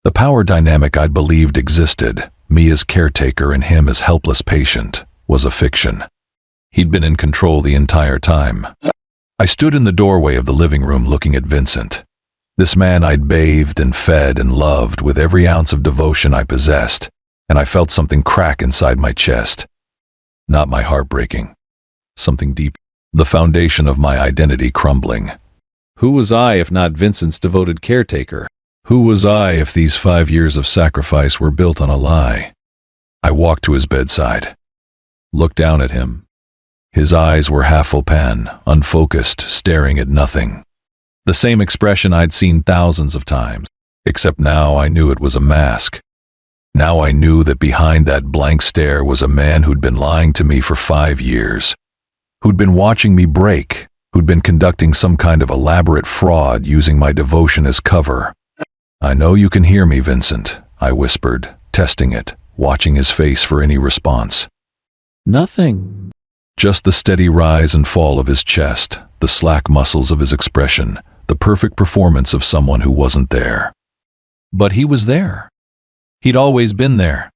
The power dynamic I'd believed existed, me as caretaker and him as helpless patient, was a fiction. He'd been in control the entire time. I stood in the doorway of the living room looking at Vincent. This man I'd bathed and fed and loved with every ounce of devotion I possessed, and I felt something crack inside my chest. Not my heart breaking. Something deep. The foundation of my identity crumbling. Who was I if not Vincent's devoted caretaker? Who was I if these 5 years of sacrifice were built on a lie? I walked to his bedside. Looked down at him. His eyes were half open, unfocused, staring at nothing. The same expression I'd seen thousands of times. Except now I knew it was a mask. Now I knew that behind that blank stare was a man who'd been lying to me for 5 years. Who'd been watching me break. Who'd been conducting some kind of elaborate fraud using my devotion as cover. "I know you can hear me, Vincent," I whispered, testing it, watching his face for any response. Nothing. Just the steady rise and fall of his chest, the slack muscles of his expression, the perfect performance of someone who wasn't there. But he was there. He'd always been there.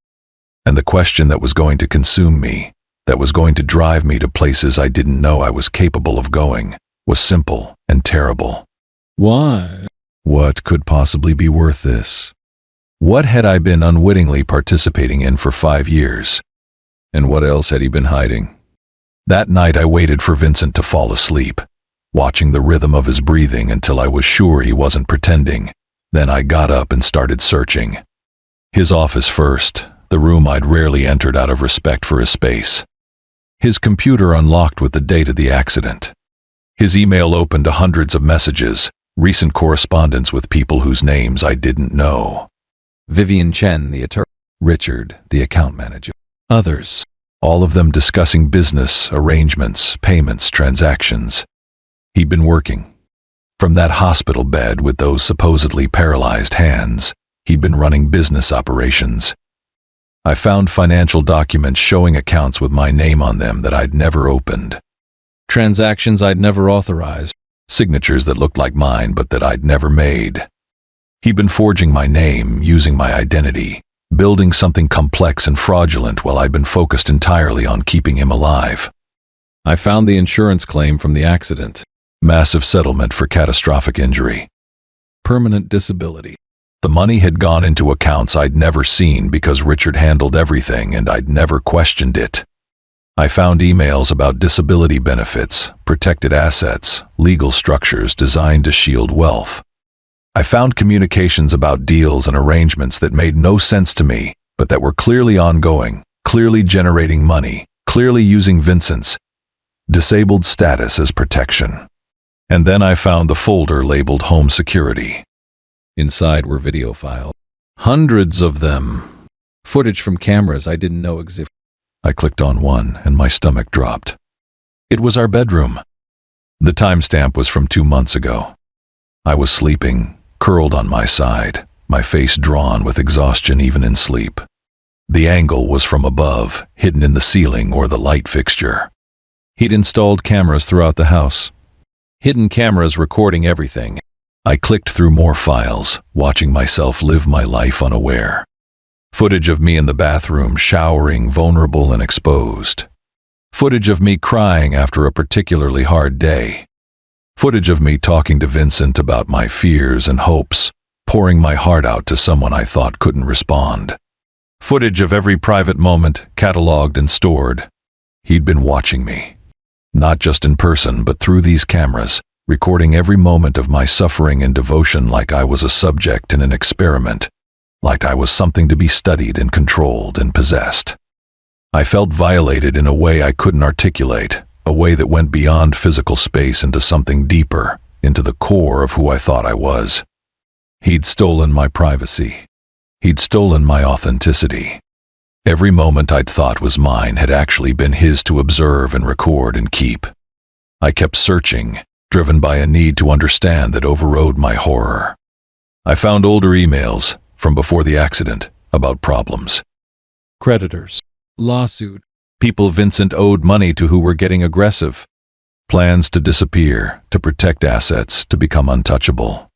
And the question that was going to consume me, that was going to drive me to places I didn't know I was capable of going, was simple and terrible. Why? What could possibly be worth this? What had I been unwittingly participating in for 5 years? And what else had he been hiding? That night I waited for Vincent to fall asleep, watching the rhythm of his breathing until I was sure he wasn't pretending. Then I got up and started searching. His office first, the room I'd rarely entered out of respect for his space. His computer unlocked with the date of the accident. His email open to hundreds of messages, recent correspondence with people whose names I didn't know. Vivian Chen, the attorney. Richard, the account manager. Others. All of them discussing business, arrangements, payments, transactions. He'd been working. From that hospital bed with those supposedly paralyzed hands, he'd been running business operations. I found financial documents showing accounts with my name on them that I'd never opened. Transactions I'd never authorized. Signatures that looked like mine but that I'd never made. He'd been forging my name, using my identity, building something complex and fraudulent while I'd been focused entirely on keeping him alive. I found the insurance claim from the accident. Massive settlement for catastrophic injury. Permanent disability. The money had gone into accounts I'd never seen because Richard handled everything and I'd never questioned it. I found emails about disability benefits, protected assets, legal structures designed to shield wealth. I found communications about deals and arrangements that made no sense to me, but that were clearly ongoing, clearly generating money, clearly using Vincent's disabled status as protection. And then I found the folder labeled Home Security. Inside were video files. Hundreds of them. Footage from cameras I didn't know existed. I clicked on one and my stomach dropped. It was our bedroom. The timestamp was from 2 months ago. I was sleeping, curled on my side, my face drawn with exhaustion even in sleep. The angle was from above, hidden in the ceiling or the light fixture. He'd installed cameras throughout the house. Hidden cameras recording everything. I clicked through more files, watching myself live my life unaware. Footage of me in the bathroom, showering, vulnerable and exposed. Footage of me crying after a particularly hard day. Footage of me talking to Vincent about my fears and hopes, pouring my heart out to someone I thought couldn't respond. Footage of every private moment, cataloged and stored. He'd been watching me. Not just in person, but through these cameras, recording every moment of my suffering and devotion like I was a subject in an experiment, like I was something to be studied and controlled and possessed. I felt violated in a way I couldn't articulate, a way that went beyond physical space into something deeper, into the core of who I thought I was. He'd stolen my privacy. He'd stolen my authenticity. Every moment I'd thought was mine had actually been his to observe and record and keep. I kept searching, driven by a need to understand that overrode my horror. I found older emails, from before the accident, about problems. Creditors. Lawsuit. People Vincent owed money to who were getting aggressive. Plans to disappear, to protect assets, to become untouchable.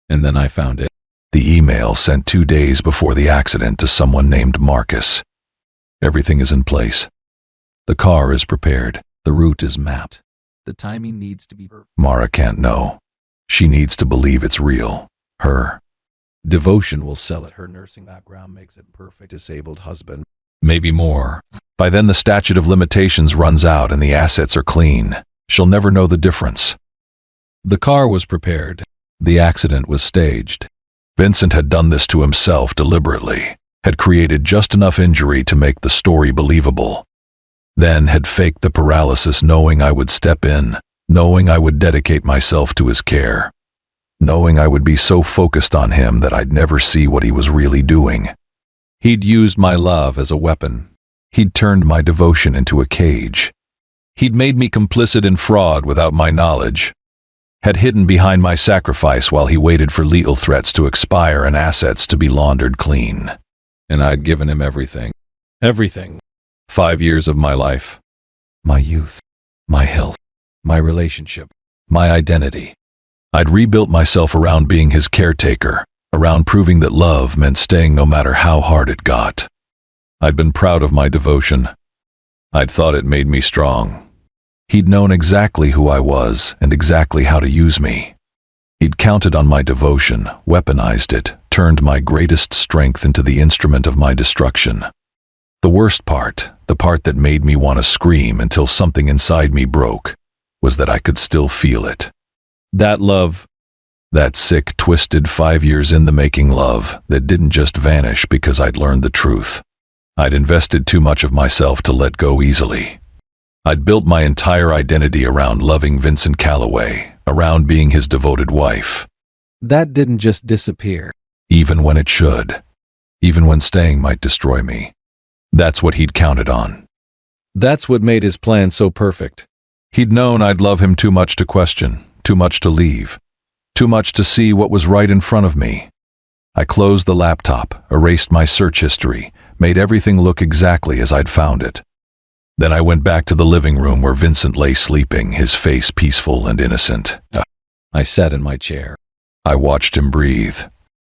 And then I found it. The email sent 2 days before the accident to someone named Marcus. Everything is in place. The car is prepared. The route is mapped. The timing needs to be perfect. Mara can't know. She needs to believe it's real. Her devotion will sell it. Her nursing background makes it perfect. Disabled husband. Maybe more. By then the statute of limitations runs out and the assets are clean. She'll never know the difference. The car was prepared. The accident was staged. Vincent had done this to himself deliberately, had created just enough injury to make the story believable. Then had faked the paralysis knowing I would step in, knowing I would dedicate myself to his care, knowing I would be so focused on him that I'd never see what he was really doing. He'd used my love as a weapon. He'd turned my devotion into a cage. He'd made me complicit in fraud without my knowledge. Had hidden behind my sacrifice while he waited for legal threats to expire and assets to be laundered clean. And I'd given him everything. Everything. 5 years of my life. My youth. My health. My relationship. My identity. I'd rebuilt myself around being his caretaker, around proving that love meant staying no matter how hard it got. I'd been proud of my devotion. I'd thought it made me strong. He'd known exactly who I was and exactly how to use me. He'd counted on my devotion, weaponized it, turned my greatest strength into the instrument of my destruction. The worst part, the part that made me want to scream until something inside me broke, was that I could still feel it. That love. That sick, twisted 5 years in the making love that didn't just vanish because I'd learned the truth. I'd invested too much of myself to let go easily. I'd built my entire identity around loving Vincent Calloway, around being his devoted wife. That didn't just disappear. Even when it should. Even when staying might destroy me. That's what he'd counted on. That's what made his plan so perfect. He'd known I'd love him too much to question, too much to leave, too much to see what was right in front of me. I closed the laptop, erased my search history, made everything look exactly as I'd found it. Then I went back to the living room where Vincent lay sleeping, his face peaceful and innocent. I sat in my chair. I watched him breathe.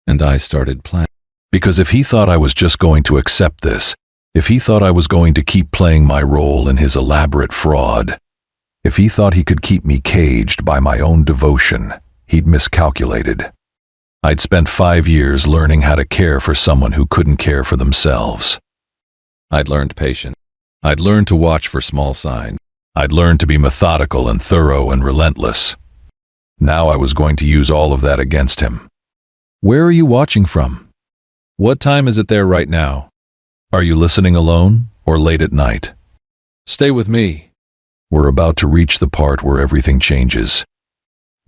And I started planning. Because if he thought I was just going to accept this, if he thought I was going to keep playing my role in his elaborate fraud, if he thought he could keep me caged by my own devotion, he'd miscalculated. I'd spent 5 years learning how to care for someone who couldn't care for themselves. I'd learned patience. I'd learned to watch for small signs. I'd learned to be methodical and thorough and relentless. Now I was going to use all of that against him. Where are you watching from? What time is it there right now? Are you listening alone or late at night? Stay with me. We're about to reach the part where everything changes.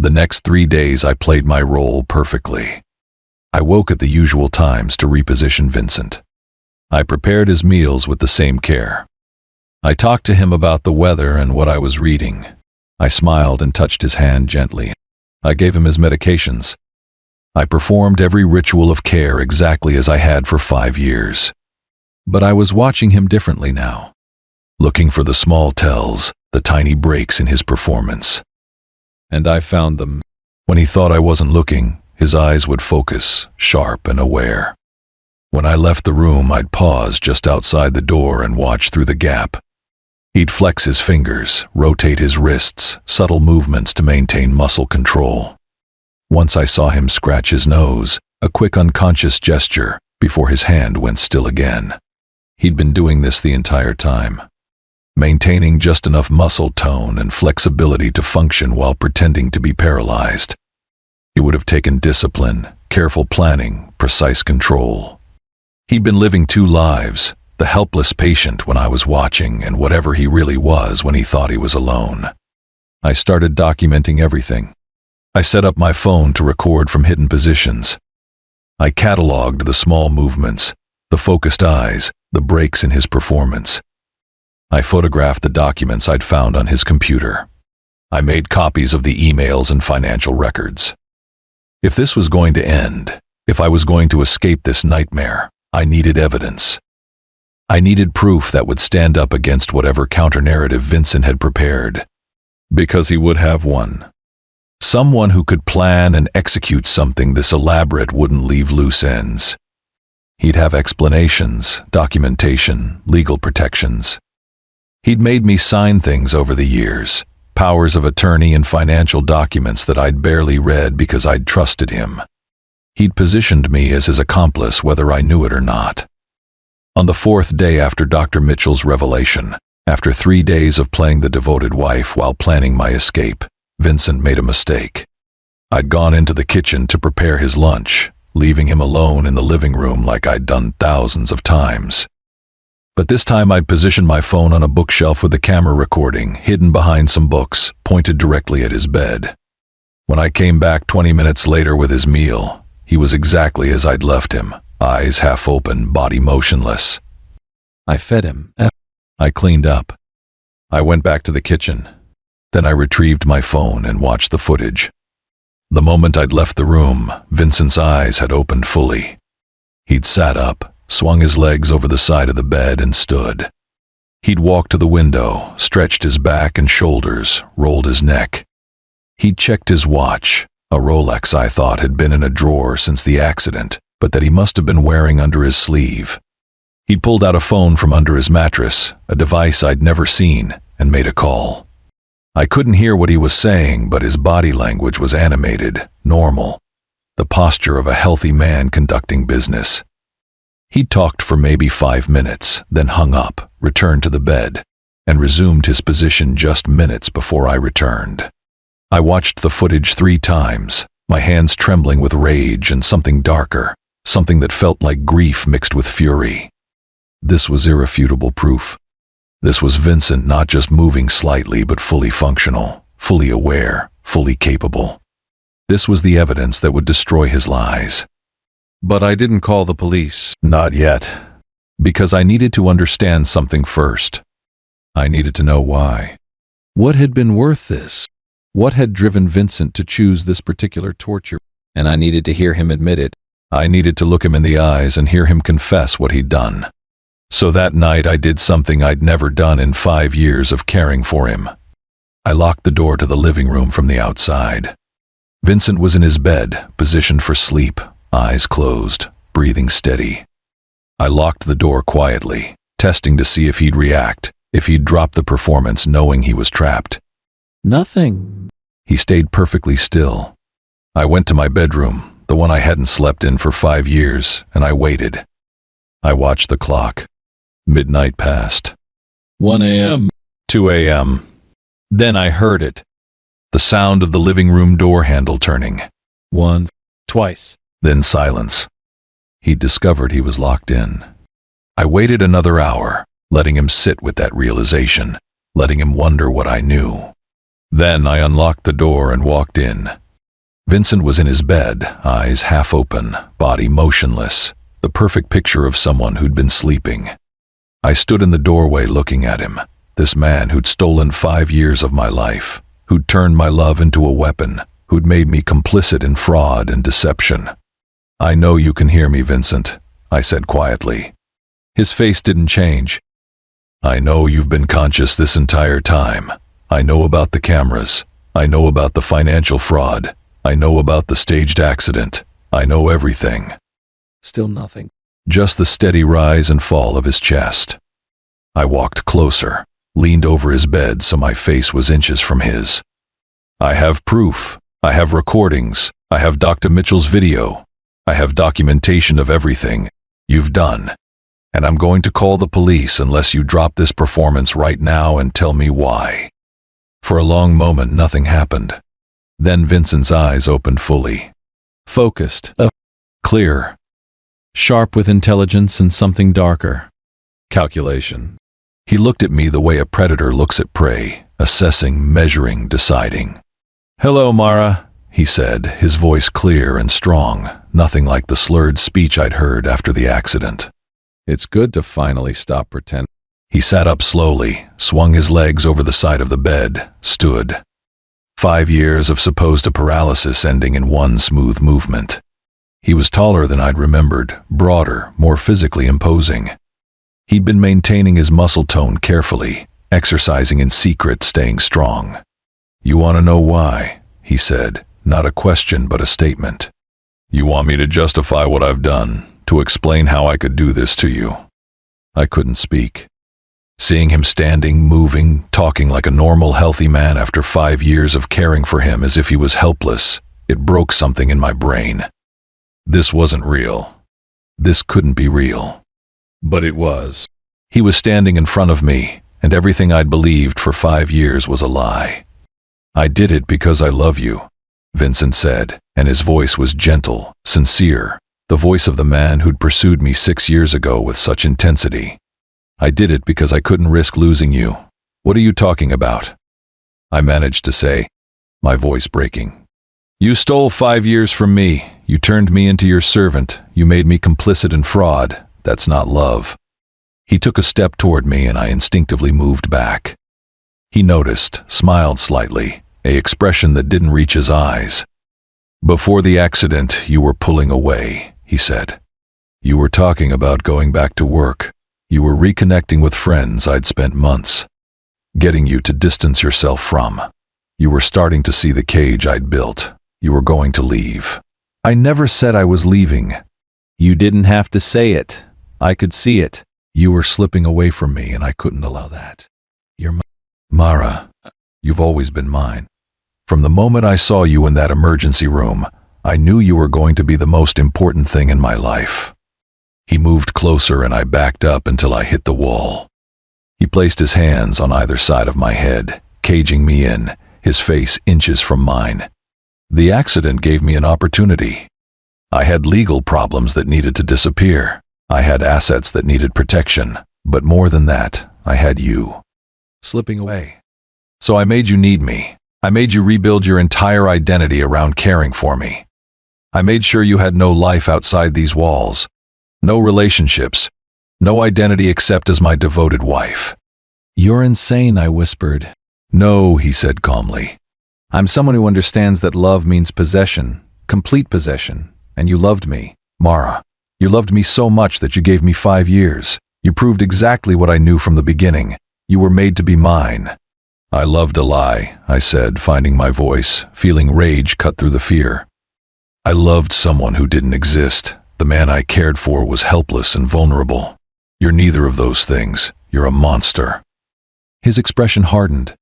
The next 3 days I played my role perfectly. I woke at the usual times to reposition Vincent. I prepared his meals with the same care. I talked to him about the weather and what I was reading. I smiled and touched his hand gently. I gave him his medications. I performed every ritual of care exactly as I had for 5 years. But I was watching him differently now. Looking for the small tells, the tiny breaks in his performance. And I found them. When he thought I wasn't looking, his eyes would focus, sharp and aware. When I left the room, I'd pause just outside the door and watch through the gap. He'd flex his fingers, rotate his wrists, subtle movements to maintain muscle control. Once I saw him scratch his nose, a quick unconscious gesture, before his hand went still again. He'd been doing this the entire time, maintaining just enough muscle tone and flexibility to function while pretending to be paralyzed. It would have taken discipline, careful planning, precise control. He'd been living 2 lives, the helpless patient when I was watching and whatever he really was when he thought he was alone. I started documenting everything. I set up my phone to record from hidden positions. I cataloged the small movements, the focused eyes, the breaks in his performance. I photographed the documents I'd found on his computer. I made copies of the emails and financial records. If this was going to end, if I was going to escape this nightmare, I needed evidence. I needed proof that would stand up against whatever counter-narrative Vincent had prepared. Because he would have one. Someone who could plan and execute something this elaborate wouldn't leave loose ends. He'd have explanations, documentation, legal protections. He'd made me sign things over the years, powers of attorney and financial documents that I'd barely read because I'd trusted him. He'd positioned me as his accomplice whether I knew it or not. On the fourth day after Dr. Mitchell's revelation, after 3 days of playing the devoted wife while planning my escape, Vincent made a mistake. I'd gone into the kitchen to prepare his lunch, leaving him alone in the living room like I'd done thousands of times. But this time I'd positioned my phone on a bookshelf with the camera recording, hidden behind some books, pointed directly at his bed. When I came back 20 minutes later with his meal, he was exactly as I'd left him, eyes half open, body motionless. I fed him. I cleaned up. I went back to the kitchen. Then I retrieved my phone and watched the footage. The moment I'd left the room, Vincent's eyes had opened fully. He'd sat up, swung his legs over the side of the bed and stood. He'd walked to the window, stretched his back and shoulders, rolled his neck. He'd checked his watch, a Rolex I thought had been in a drawer since the accident, but that he must have been wearing under his sleeve. He'd pulled out a phone from under his mattress, a device I'd never seen, and made a call. I couldn't hear what he was saying, but his body language was animated, normal, the posture of a healthy man conducting business. He talked for maybe 5 minutes, then hung up, returned to the bed, and resumed his position just minutes before I returned. I watched the footage 3 times, my hands trembling with rage and something darker, something that felt like grief mixed with fury. This was irrefutable proof. This was Vincent not just moving slightly but fully functional, fully aware, fully capable. This was the evidence that would destroy his lies. But I didn't call the police. Not yet. Because I needed to understand something first. I needed to know why. What had been worth this? What had driven Vincent to choose this particular torture? And I needed to hear him admit it. I needed to look him in the eyes and hear him confess what he'd done. So that night I did something I'd never done in 5 years of caring for him. I locked the door to the living room from the outside. Vincent was in his bed, positioned for sleep, eyes closed, breathing steady. I locked the door quietly, testing to see if he'd react, if he'd drop the performance knowing he was trapped. Nothing. He stayed perfectly still. I went to my bedroom, the one I hadn't slept in for 5 years, and I waited. I watched the clock. Midnight passed. 1 a.m. 2 a.m. Then I heard it. The sound of the living room door handle turning. 1. Twice. Then silence. He'd discovered he was locked in. I waited another hour, letting him sit with that realization, letting him wonder what I knew. Then I unlocked the door and walked in. Vincent was in his bed, eyes half open, body motionless, the perfect picture of someone who'd been sleeping. I stood in the doorway looking at him, this man who'd stolen 5 years of my life, who'd turned my love into a weapon, who'd made me complicit in fraud and deception. "I know you can hear me, Vincent," I said quietly. His face didn't change. "I know you've been conscious this entire time. I know about the cameras. I know about the financial fraud. I know about the staged accident. I know everything." Still nothing. Just the steady rise and fall of his chest. I walked closer, leaned over his bed so my face was inches from his. "I have proof. I have recordings. I have Dr. Mitchell's video. I have documentation of everything you've done. And I'm going to call the police unless you drop this performance right now and tell me why." For a long moment, nothing happened. Then Vincent's eyes opened fully. Focused. Clear. Sharp with intelligence and something darker. Calculation. He looked at me the way a predator looks at prey, assessing, measuring, deciding. "Hello, Mara," he said, his voice clear and strong, nothing like the slurred speech I'd heard after the accident. It's good to finally stop pretending. He sat up slowly, swung his legs over the side of the bed, stood. 5 years of supposed paralysis ending in one smooth movement. He was taller than I'd remembered, broader, more physically imposing. He'd been maintaining his muscle tone carefully, exercising in secret, staying strong. "You want to know why?" he said, not a question but a statement. "You want me to justify what I've done, to explain how I could do this to you?" I couldn't speak. Seeing him standing, moving, talking like a normal, healthy man after 5 years of caring for him as if he was helpless, it broke something in my brain. This wasn't real. This couldn't be real. But it was. He was standing in front of me, and everything I'd believed for 5 years was a lie. "I did it because I love you," Vincent said, and his voice was gentle, sincere, the voice of the man who'd pursued me 6 years ago with such intensity. "I did it because I couldn't risk losing you." "What are you talking about?" I managed to say, my voice breaking. "You stole 5 years from me. You turned me into your servant. You made me complicit in fraud. That's not love." He took a step toward me and I instinctively moved back. He noticed, smiled slightly, an expression that didn't reach his eyes. "Before the accident, you were pulling away," he said. "You were talking about going back to work. You were reconnecting with friends I'd spent months, getting you to distance yourself from. You were starting to see the cage I'd built. You were going to leave." "I never said I was leaving." "You didn't have to say it. I could see it. You were slipping away from me and I couldn't allow that. You're Mara, you've always been mine. From the moment I saw you in that emergency room, I knew you were going to be the most important thing in my life." He moved closer and I backed up until I hit the wall. He placed his hands on either side of my head, caging me in, his face inches from mine. "The accident gave me an opportunity. I had legal problems that needed to disappear. I had assets that needed protection, but more than that, I had you. Slipping away. So I made you need me. I made you rebuild your entire identity around caring for me. I made sure you had no life outside these walls, no relationships, no identity except as my devoted wife." "You're insane," I whispered. "No," he said calmly. "I'm someone who understands that love means possession, complete possession, and you loved me, Mara. You loved me so much that you gave me 5 years. You proved exactly what I knew from the beginning. You were made to be mine." "I loved a lie," I said, finding my voice, feeling rage cut through the fear. "I loved someone who didn't exist. The man I cared for was helpless and vulnerable. You're neither of those things. You're a monster." His expression hardened.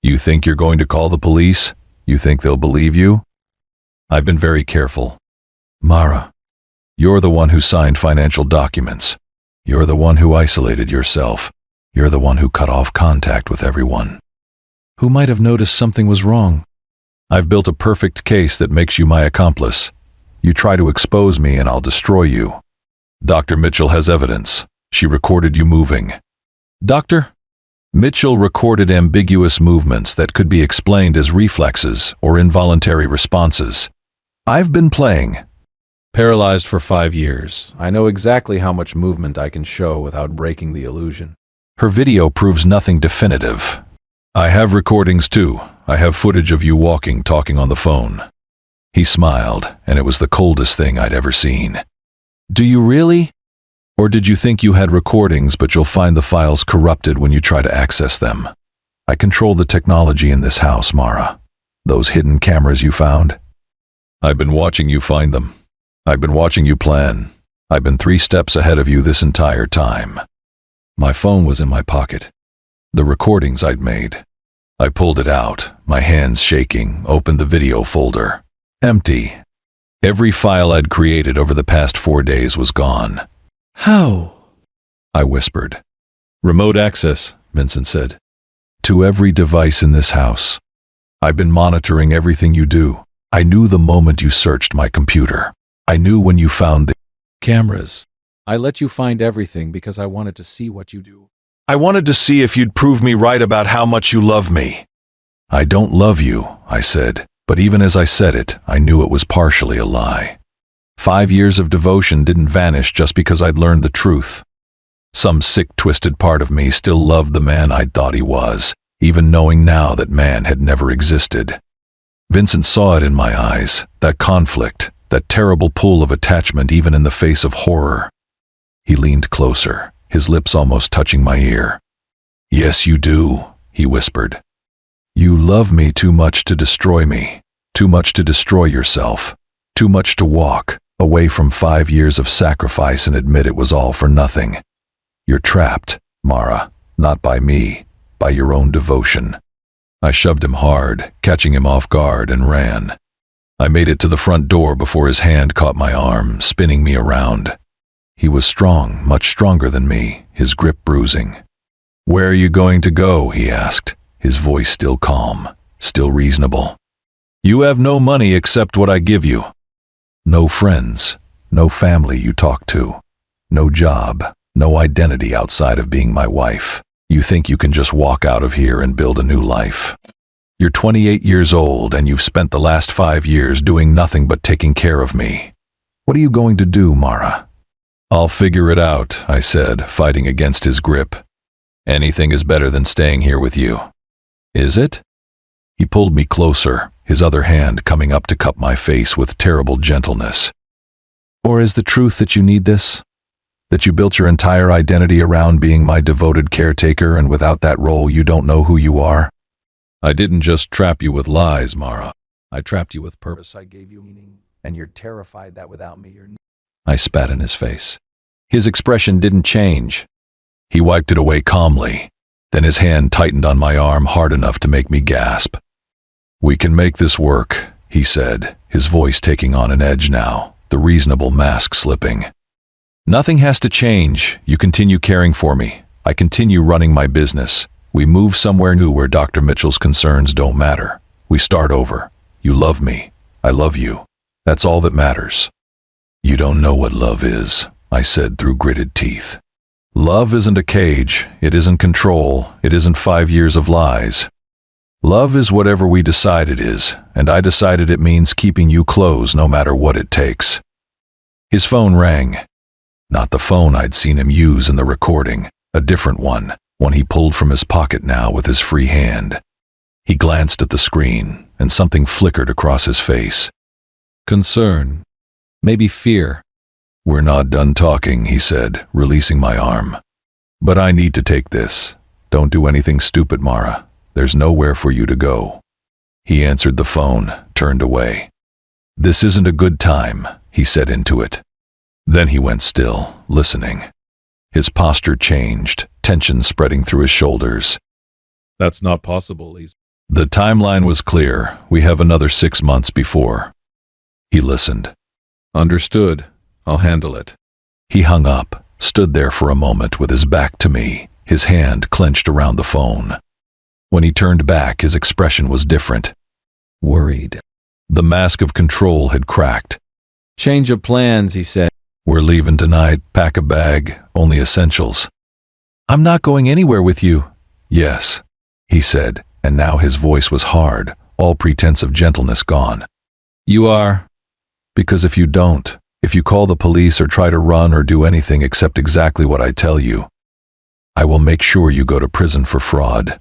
"You think you're going to call the police? You think they'll believe you?" "I've been very careful. Mara, you're the one who signed financial documents. You're the one who isolated yourself. You're the one who cut off contact with everyone who might have noticed something was wrong. I've built a perfect case that makes you my accomplice. You try to expose me and I'll destroy you. Dr. Mitchell has evidence. She recorded you moving." "Doctor?" "Mitchell recorded ambiguous movements that could be explained as reflexes or involuntary responses. I've been playing. Paralyzed for 5 years. I know exactly how much movement I can show without breaking the illusion. Her video proves nothing definitive. I have recordings too. I have footage of you walking, talking on the phone." He smiled, and it was the coldest thing I'd ever seen. "Do you really? Or did you think you had recordings but you'll find the files corrupted when you try to access them? I control the technology in this house, Mara. Those hidden cameras you found? I've been watching you find them. I've been watching you plan. I've been 3 steps ahead of you this entire time." My phone was in my pocket. The recordings I'd made. I pulled it out, my hands shaking, opened the video folder. Empty. Every file I'd created over the past 4 days was gone. "How?" I whispered. "Remote access," Vincent said. "To every device in this house. I've been monitoring everything you do. I knew the moment you searched my computer. I knew when you found the cameras. I let you find everything because I wanted to see what you do. I wanted to see if you'd prove me right about how much you love me." "I don't love you," I said, but even as I said it, I knew it was partially a lie. 5 years of devotion didn't vanish just because I'd learned the truth. Some sick, twisted part of me still loved the man I'd thought he was, even knowing now that man had never existed. Vincent saw it in my eyes, that conflict, that terrible pull of attachment even in the face of horror. He leaned closer, his lips almost touching my ear. "Yes, you do," he whispered. "You love me too much to destroy me, too much to destroy yourself, too much to walk away from 5 years of sacrifice and admit it was all for nothing. You're trapped, Mara, not by me, by your own devotion." I shoved him hard, catching him off guard, and ran. I made it to the front door before his hand caught my arm, spinning me around. He was strong, much stronger than me, his grip bruising. "Where are you going to go?" he asked, his voice still calm, still reasonable. "You have no money except what I give you. No friends, no family you talk to, no job, no identity outside of being my wife. You think you can just walk out of here and build a new life? You're 28 years old and you've spent the last 5 years doing nothing but taking care of me. What are you going to do, Mara?" "I'll figure it out," I said, fighting against his grip. "Anything is better than staying here with you." "Is it?" He pulled me closer, his other hand coming up to cup my face with terrible gentleness. "Or is the truth that you need this? That you built your entire identity around being my devoted caretaker, and without that role you don't know who you are?" "I didn't just trap you with lies, Mara. I trapped you with purpose. I gave you meaning, and you're terrified that without me you're..." I spat in his face. His expression didn't change. He wiped it away calmly. Then his hand tightened on my arm hard enough to make me gasp. "We can make this work," he said, his voice taking on an edge now, the reasonable mask slipping. "Nothing has to change. You continue caring for me. I continue running my business. We move somewhere new where Dr. Mitchell's concerns don't matter. We start over. You love me. I love you. That's all that matters." "You don't know what love is," I said through gritted teeth. "Love isn't a cage. It isn't control. It isn't 5 years of lies. Love is whatever we decide it is, and I decided it means keeping you close no matter what it takes." His phone rang. Not the phone I'd seen him use in the recording, a different one he pulled from his pocket now with his free hand. He glanced at the screen, and something flickered across his face. Concern. Maybe fear. "We're not done talking," he said, releasing my arm. "But I need to take this. Don't do anything stupid, Mara. There's nowhere for you to go." He answered the phone, turned away. "This isn't a good time," he said into it. Then he went still, listening. His posture changed, tension spreading through his shoulders. "That's not possible." The timeline was clear. We have another 6 months before. He listened. "Understood. I'll handle it." He hung up, stood there for a moment with his back to me, his hand clenched around the phone. When he turned back, his expression was different. Worried. The mask of control had cracked. "Change of plans," he said. "We're leaving tonight. Pack a bag. Only essentials." "I'm not going anywhere with you." "Yes," he said, and now his voice was hard, all pretense of gentleness gone. "You are?" "Because if you don't, if you call the police or try to run or do anything except exactly what I tell you, I will make sure you go to prison for fraud.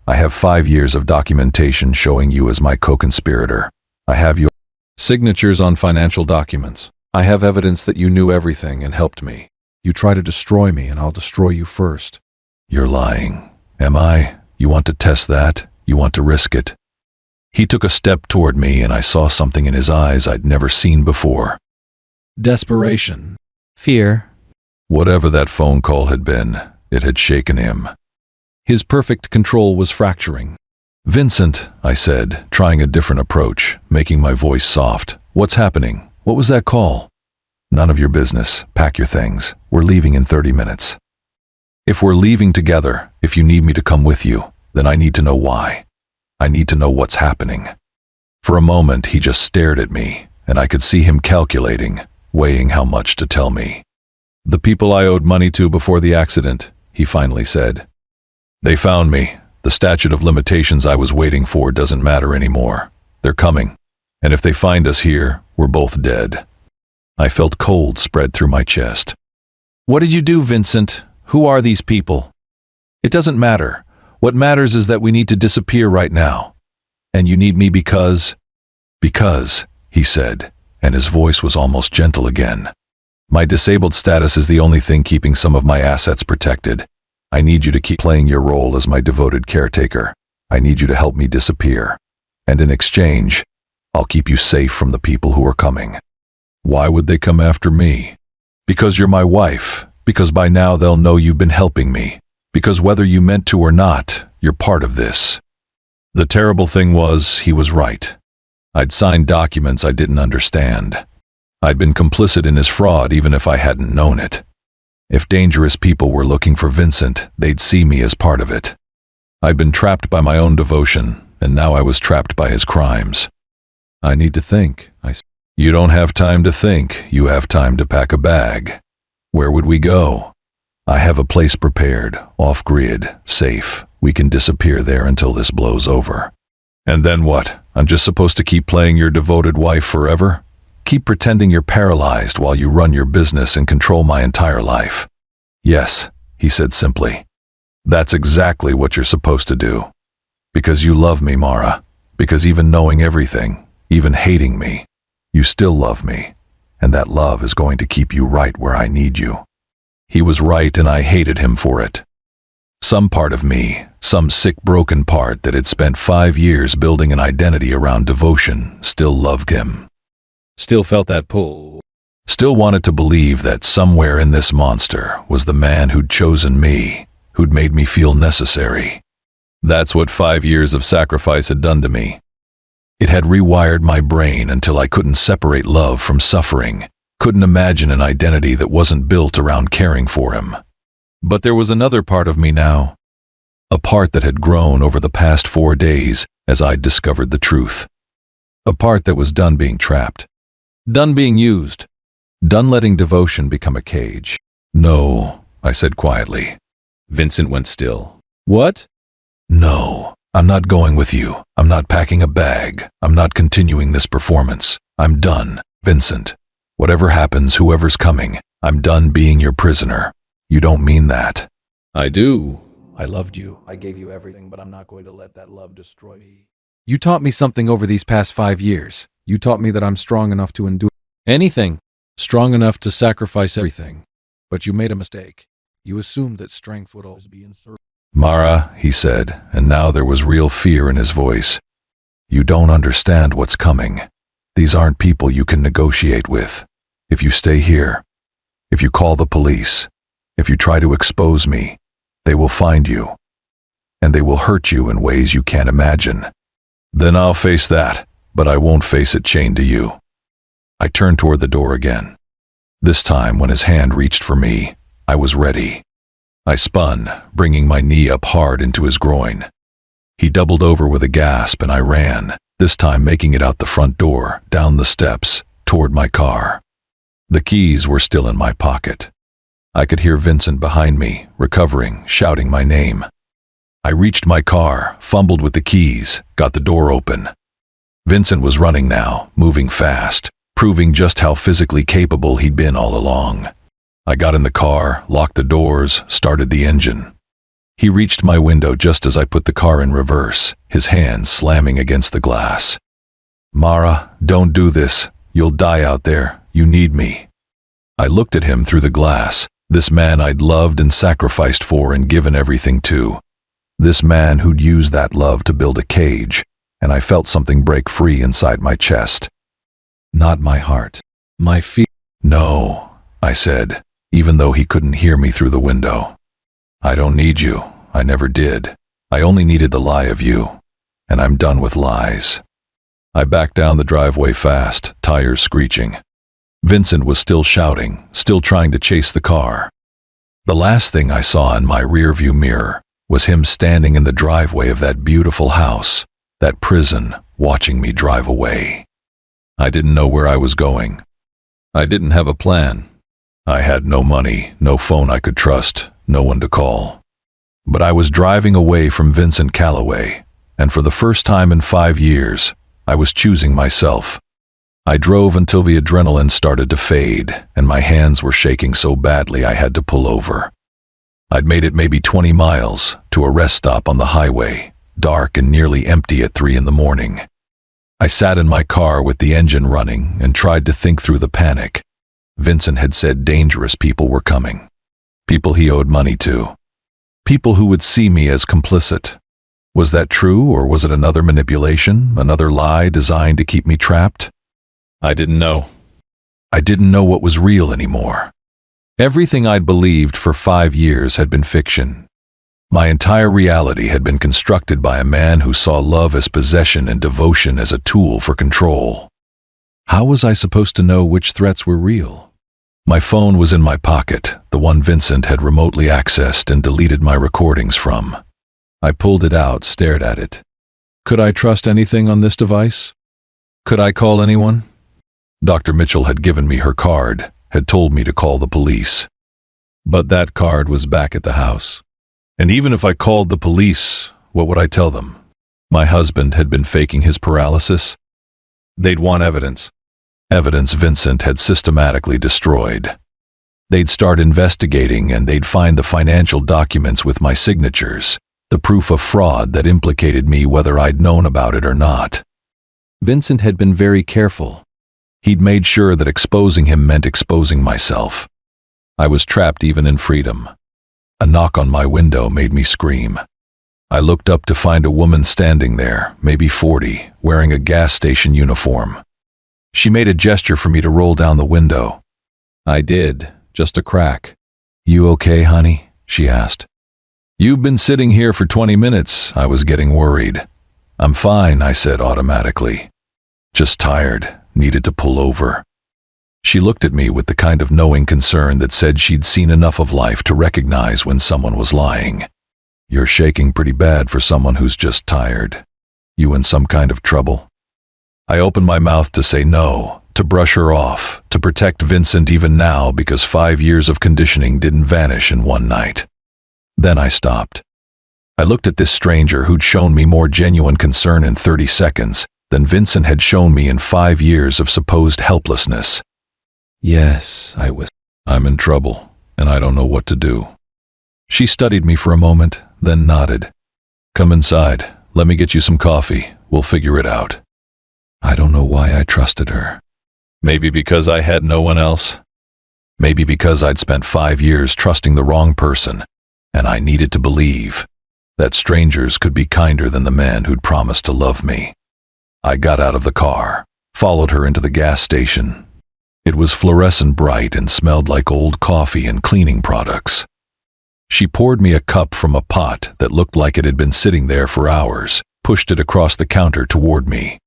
I have 5 years of documentation showing you as my co-conspirator. I have your signatures on financial documents. I have evidence that you knew everything and helped me. You try to destroy me and I'll destroy you first." "You're lying. Am I? You want to test that? You want to risk it?" He took a step toward me and I saw something in his eyes I'd never seen before. Desperation. Fear. Whatever that phone call had been, it had shaken him. His perfect control was fracturing. "Vincent," I said, trying a different approach, making my voice soft. "What's happening? What was that call?" "None of your business. Pack your things. We're leaving in 30 minutes. If we're leaving together, if you need me to come with you, then I need to know why. I need to know what's happening." For a moment, he just stared at me, and I could see him calculating, weighing how much to tell me. "The people I owed money to before the accident," he finally said. "They found me. The statute of limitations I was waiting for doesn't matter anymore. They're coming. And if they find us here, we're both dead." I felt cold spread through my chest. "What did you do, Vincent? Who are these people?" "It doesn't matter. What matters is that we need to disappear right now. And you need me because..." "Because," he said, and his voice was almost gentle again. My disabled status is the only thing keeping some of my assets protected. I need you to keep playing your role as my devoted caretaker. I need you to help me disappear. And in exchange, I'll keep you safe from the people who are coming. Why would they come after me? Because you're my wife. Because by now they'll know you've been helping me. Because whether you meant to or not, you're part of this. The terrible thing was, he was right. I'd signed documents I didn't understand. I'd been complicit in his fraud even if I hadn't known it. If dangerous people were looking for Vincent, they'd see me as part of it. I'd been trapped by my own devotion, and now I was trapped by his crimes. I need to think, I said. You don't have time to think, you have time to pack a bag. Where would we go? I have a place prepared, off-grid, safe. We can disappear there until this blows over. And then what? I'm just supposed to keep playing your devoted wife forever? Keep pretending you're paralyzed while you run your business and control my entire life? Yes, he said simply. That's exactly what you're supposed to do. Because you love me, Mara. Because even knowing everything, even hating me, you still love me. And that love is going to keep you right where I need you. He was right and I hated him for it. Some part of me, some sick broken part that had spent 5 years building an identity around devotion, still loved him. Still felt that pull. Still wanted to believe that somewhere in this monster was the man who'd chosen me, who'd made me feel necessary. That's what 5 years of sacrifice had done to me. It had rewired my brain until I couldn't separate love from suffering, couldn't imagine an identity that wasn't built around caring for him. But there was another part of me now, a part that had grown over the past 4 days as I'd discovered the truth. A part that was done being trapped, done being used, done letting devotion become a cage. No, I said quietly. Vincent went still. What? No, I'm not going with you. I'm not packing a bag. I'm not continuing this performance. I'm done, Vincent. Whatever happens, whoever's coming, I'm done being your prisoner. You don't mean that. I do. I loved you. I gave you everything, but I'm not going to let that love destroy me. You taught me something over these past 5 years. You taught me that I'm strong enough to endure anything, strong enough to sacrifice everything. But you made a mistake. You assumed that strength would always be in service. Mara, he said, and now there was real fear in his voice. You don't understand what's coming. These aren't people you can negotiate with. If you stay here, if you call the police, if you try to expose me, they will find you. And they will hurt you in ways you can't imagine. Then I'll face that, but I won't face it chained to you. I turned toward the door again. This time, when his hand reached for me, I was ready. I spun, bringing my knee up hard into his groin. He doubled over with a gasp and I ran, this time making it out the front door, down the steps, toward my car. The keys were still in my pocket. I could hear Vincent behind me, recovering, shouting my name. I reached my car, fumbled with the keys, got the door open. Vincent was running now, moving fast, proving just how physically capable he'd been all along. I got in the car, locked the doors, started the engine. He reached my window just as I put the car in reverse, his hands slamming against the glass. Mara, don't do this. You'll die out there. You need me. I looked at him through the glass, this man I'd loved and sacrificed for and given everything to. This man who'd used that love to build a cage, and I felt something break free inside my chest. Not my heart. My feet. No, I said, even though he couldn't hear me through the window. I don't need you. I never did. I only needed the lie of you. And I'm done with lies. I backed down the driveway fast, tires screeching. Vincent was still shouting, still trying to chase the car. The last thing I saw in my rearview mirror was him standing in the driveway of that beautiful house, that prison, watching me drive away. I didn't know where I was going. I didn't have a plan. I had no money, no phone I could trust, no one to call. But I was driving away from Vincent Calloway, and for the first time in 5 years, I was choosing myself. I drove until the adrenaline started to fade, and my hands were shaking so badly I had to pull over. I'd made it maybe 20 miles to a rest stop on the highway, dark and nearly empty at 3 in the morning. I sat in my car with the engine running and tried to think through the panic. Vincent had said dangerous people were coming. People he owed money to. People who would see me as complicit. Was that true, or was it another manipulation, another lie designed to keep me trapped? I didn't know. I didn't know what was real anymore. Everything I'd believed for 5 years had been fiction. My entire reality had been constructed by a man who saw love as possession and devotion as a tool for control. How was I supposed to know which threats were real? My phone was in my pocket, the one Vincent had remotely accessed and deleted my recordings from. I pulled it out, stared at it. Could I trust anything on this device? Could I call anyone? Dr. Mitchell had given me her card, had told me to call the police. But that card was back at the house. And even if I called the police, what would I tell them? My husband had been faking his paralysis? They'd want evidence. Evidence Vincent had systematically destroyed. They'd start investigating and they'd find the financial documents with my signatures, the proof of fraud that implicated me whether I'd known about it or not. Vincent had been very careful. He'd made sure that exposing him meant exposing myself. I was trapped even in freedom. A knock on my window made me scream. I looked up to find a woman standing there, maybe 40, wearing a gas station uniform. She made a gesture for me to roll down the window. I did, just a crack. "You okay, honey?" she asked. "You've been sitting here for 20 minutes, I was getting worried." "I'm fine," I said automatically. "Just tired, needed to pull over." She looked at me with the kind of knowing concern that said she'd seen enough of life to recognize when someone was lying. "You're shaking pretty bad for someone who's just tired. You in some kind of trouble?" I opened my mouth to say no, to brush her off, to protect Vincent even now because 5 years of conditioning didn't vanish in one night. Then I stopped. I looked at this stranger who'd shown me more genuine concern in 30 seconds than Vincent had shown me in 5 years of supposed helplessness. "Yes," I whispered. "I'm in trouble, and I don't know what to do." She studied me for a moment, then nodded. "Come inside. Let me get you some coffee. We'll figure it out." I don't know why I trusted her. Maybe because I had no one else. Maybe because I'd spent 5 years trusting the wrong person, and I needed to believe that strangers could be kinder than the man who'd promised to love me. I got out of the car, followed her into the gas station. It was fluorescent bright and smelled like old coffee and cleaning products. She poured me a cup from a pot that looked like it had been sitting there for hours, pushed it across the counter toward me.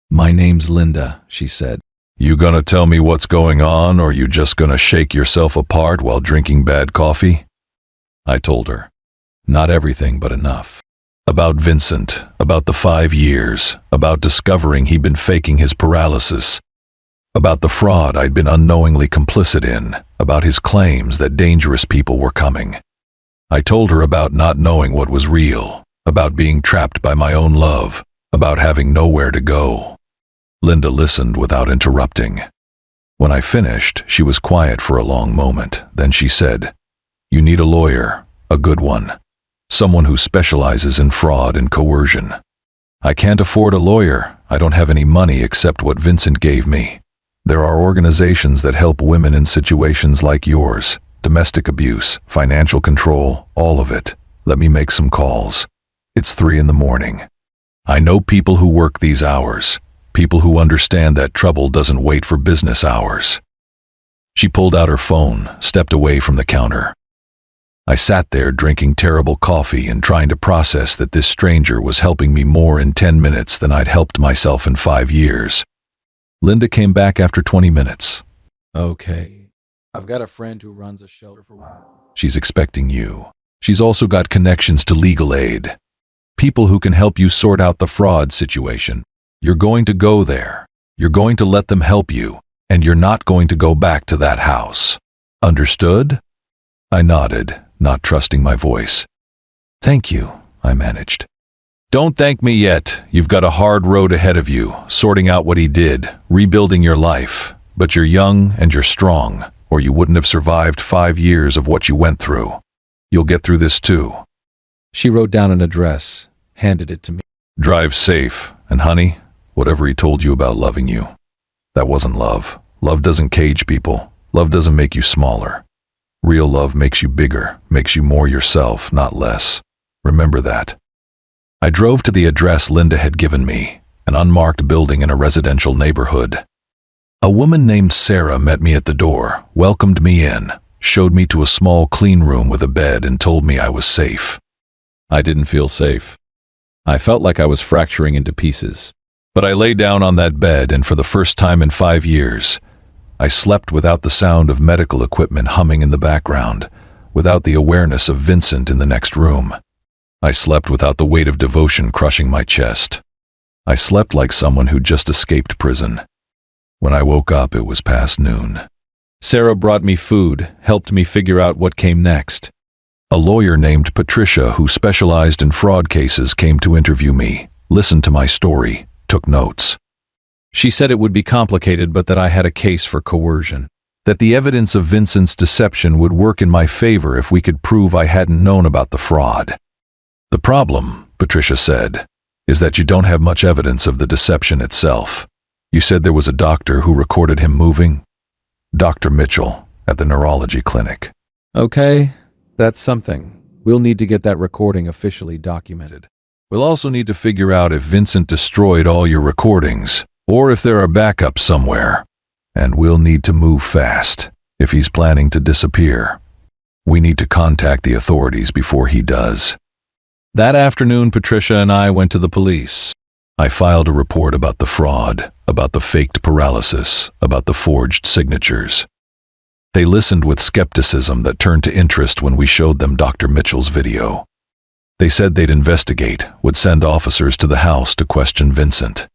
"My name's Linda," she said. "You gonna tell me what's going on, or you just gonna shake yourself apart while drinking bad coffee?" I told her. Not everything, but enough. About Vincent, about the 5 years, about discovering he'd been faking his paralysis, about the fraud I'd been unknowingly complicit in, about his claims that dangerous people were coming. I told her about not knowing what was real, about being trapped by my own love, about having nowhere to go. Linda listened without interrupting. When I finished, she was quiet for a long moment. Then she said, "You need a lawyer, a good one. Someone who specializes in fraud and coercion." "I can't afford a lawyer. I don't have any money except what Vincent gave me. There are organizations that help women in situations like yours. Domestic abuse, financial control, all of it. Let me make some calls. It's 3 in the morning. I know people who work these hours. People who understand that trouble doesn't wait for business hours." She pulled out her phone, stepped away from the counter. I sat there drinking terrible coffee and trying to process that this stranger was helping me more in 10 minutes than I'd helped myself in 5 years. Linda came back after 20 minutes. "Okay. I've got a friend who runs a shelter for women. She's expecting you. She's also got connections to legal aid. People who can help you sort out the fraud situation. You're going to go there. You're going to let them help you, and you're not going to go back to that house. Understood?" I nodded, not trusting my voice. "Thank you," I managed. "Don't thank me yet. You've got a hard road ahead of you, sorting out what he did, rebuilding your life. But you're young and you're strong, or you wouldn't have survived 5 years of what you went through. You'll get through this too." She wrote down an address, handed it to me. "Drive safe, and honey, whatever he told you about loving you, that wasn't love. Love doesn't cage people. Love doesn't make you smaller. Real love makes you bigger, makes you more yourself, not less. Remember that. I drove to the address Linda had given me, an unmarked building in a residential neighborhood. A woman named Sarah met me at the door, welcomed me in, showed me to a small clean room with a bed and told me I was safe. I didn't feel safe. I felt like I was fracturing into pieces. But I lay down on that bed, and for the first time in 5 years, I slept without the sound of medical equipment humming in the background, without the awareness of Vincent in the next room. I slept without the weight of devotion crushing my chest. I slept like someone who'd just escaped prison. When I woke up, it was past noon. Sarah brought me food, helped me figure out what came next. A lawyer named Patricia, who specialized in fraud cases, came to interview me, listened to my story, took notes. She said it would be complicated, but that I had a case for coercion. That the evidence of Vincent's deception would work in my favor if we could prove I hadn't known about the fraud. The problem, Patricia said, is that you don't have much evidence of the deception itself. You said there was a doctor who recorded him moving? Dr. Mitchell, at the neurology clinic. Okay, that's something. We'll need to get that recording officially documented. We'll also need to figure out if Vincent destroyed all your recordings, or if there are backups somewhere. And we'll need to move fast, if he's planning to disappear. We need to contact the authorities before he does. That afternoon, Patricia and I went to the police. I filed a report about the fraud, about the faked paralysis, about the forged signatures. They listened with skepticism that turned to interest when we showed them Dr. Mitchell's video. They said they'd investigate, would send officers to the house to question Vincent.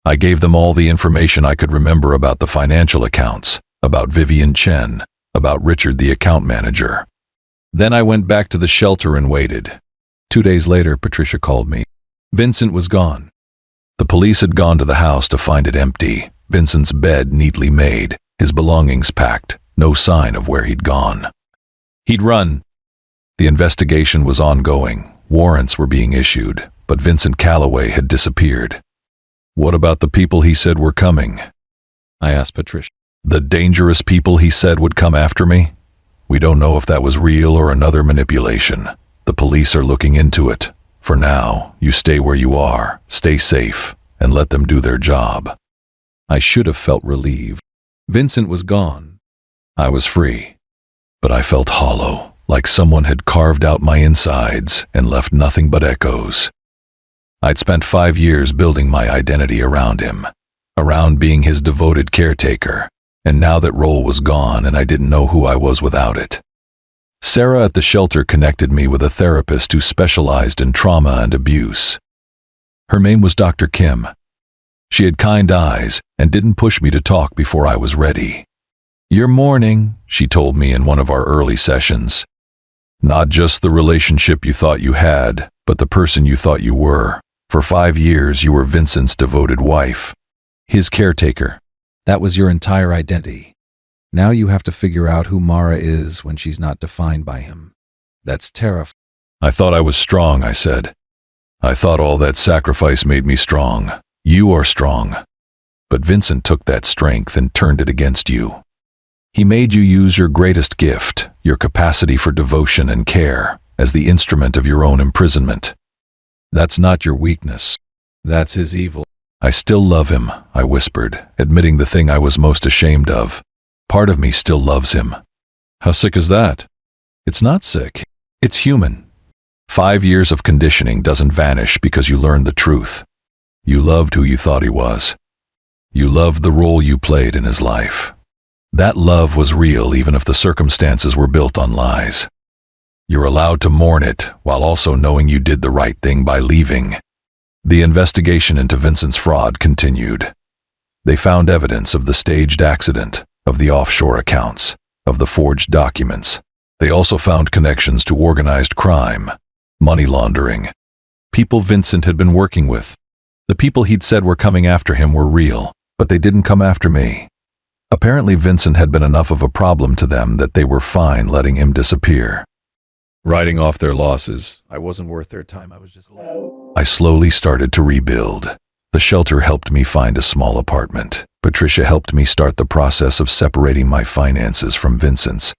I gave them all the information I could remember about the financial accounts, about Vivian Chen, about Richard the account manager. Then I went back to the shelter and waited. 2 days later, Patricia called me. Vincent was gone. The police had gone to the house to find it empty, Vincent's bed neatly made, his belongings packed, no sign of where he'd gone. He'd run. The investigation was ongoing, warrants were being issued, but Vincent Calloway had disappeared. What about the people he said were coming? I asked Patricia. The dangerous people he said would come after me? We don't know if that was real or another manipulation. The police are looking into it. For now, you stay where you are, stay safe, and let them do their job. I should have felt relieved. Vincent was gone. I was free. But I felt hollow, like someone had carved out my insides and left nothing but echoes. I'd spent 5 years building my identity around him, around being his devoted caretaker, and now that role was gone and I didn't know who I was without it. Sarah at the shelter connected me with a therapist who specialized in trauma and abuse. Her name was Dr. Kim. She had kind eyes and didn't push me to talk before I was ready. "You're mourning," she told me in one of our early sessions. "Not just the relationship you thought you had, but the person you thought you were. For 5 years, you were Vincent's devoted wife, his caretaker. That was your entire identity. Now you have to figure out who Mara is when she's not defined by him. That's terrifying." "I thought I was strong," I said. "I thought all that sacrifice made me strong. You are strong. But Vincent took that strength and turned it against you. He made you use your greatest gift, your capacity for devotion and care, as the instrument of your own imprisonment. That's not your weakness. That's his evil." "I still love him," I whispered, admitting the thing I was most ashamed of. Part of me still loves him. How sick is that? It's not sick. It's human. 5 years of conditioning doesn't vanish because you learned the truth. You loved who you thought he was. You loved the role you played in his life. That love was real even if the circumstances were built on lies. You're allowed to mourn it while also knowing you did the right thing by leaving. The investigation into Vincent's fraud continued. They found evidence of the staged accident, of the offshore accounts, of the forged documents. They also found connections to organized crime, money laundering, people Vincent had been working with. The people he'd said were coming after him were real, but they didn't come after me. Apparently Vincent had been enough of a problem to them that they were fine letting him disappear. Writing off their losses. I wasn't worth their time. I slowly started to rebuild. The The shelter helped me find a small apartment. Patricia helped me start the process of separating my finances from Vincent's,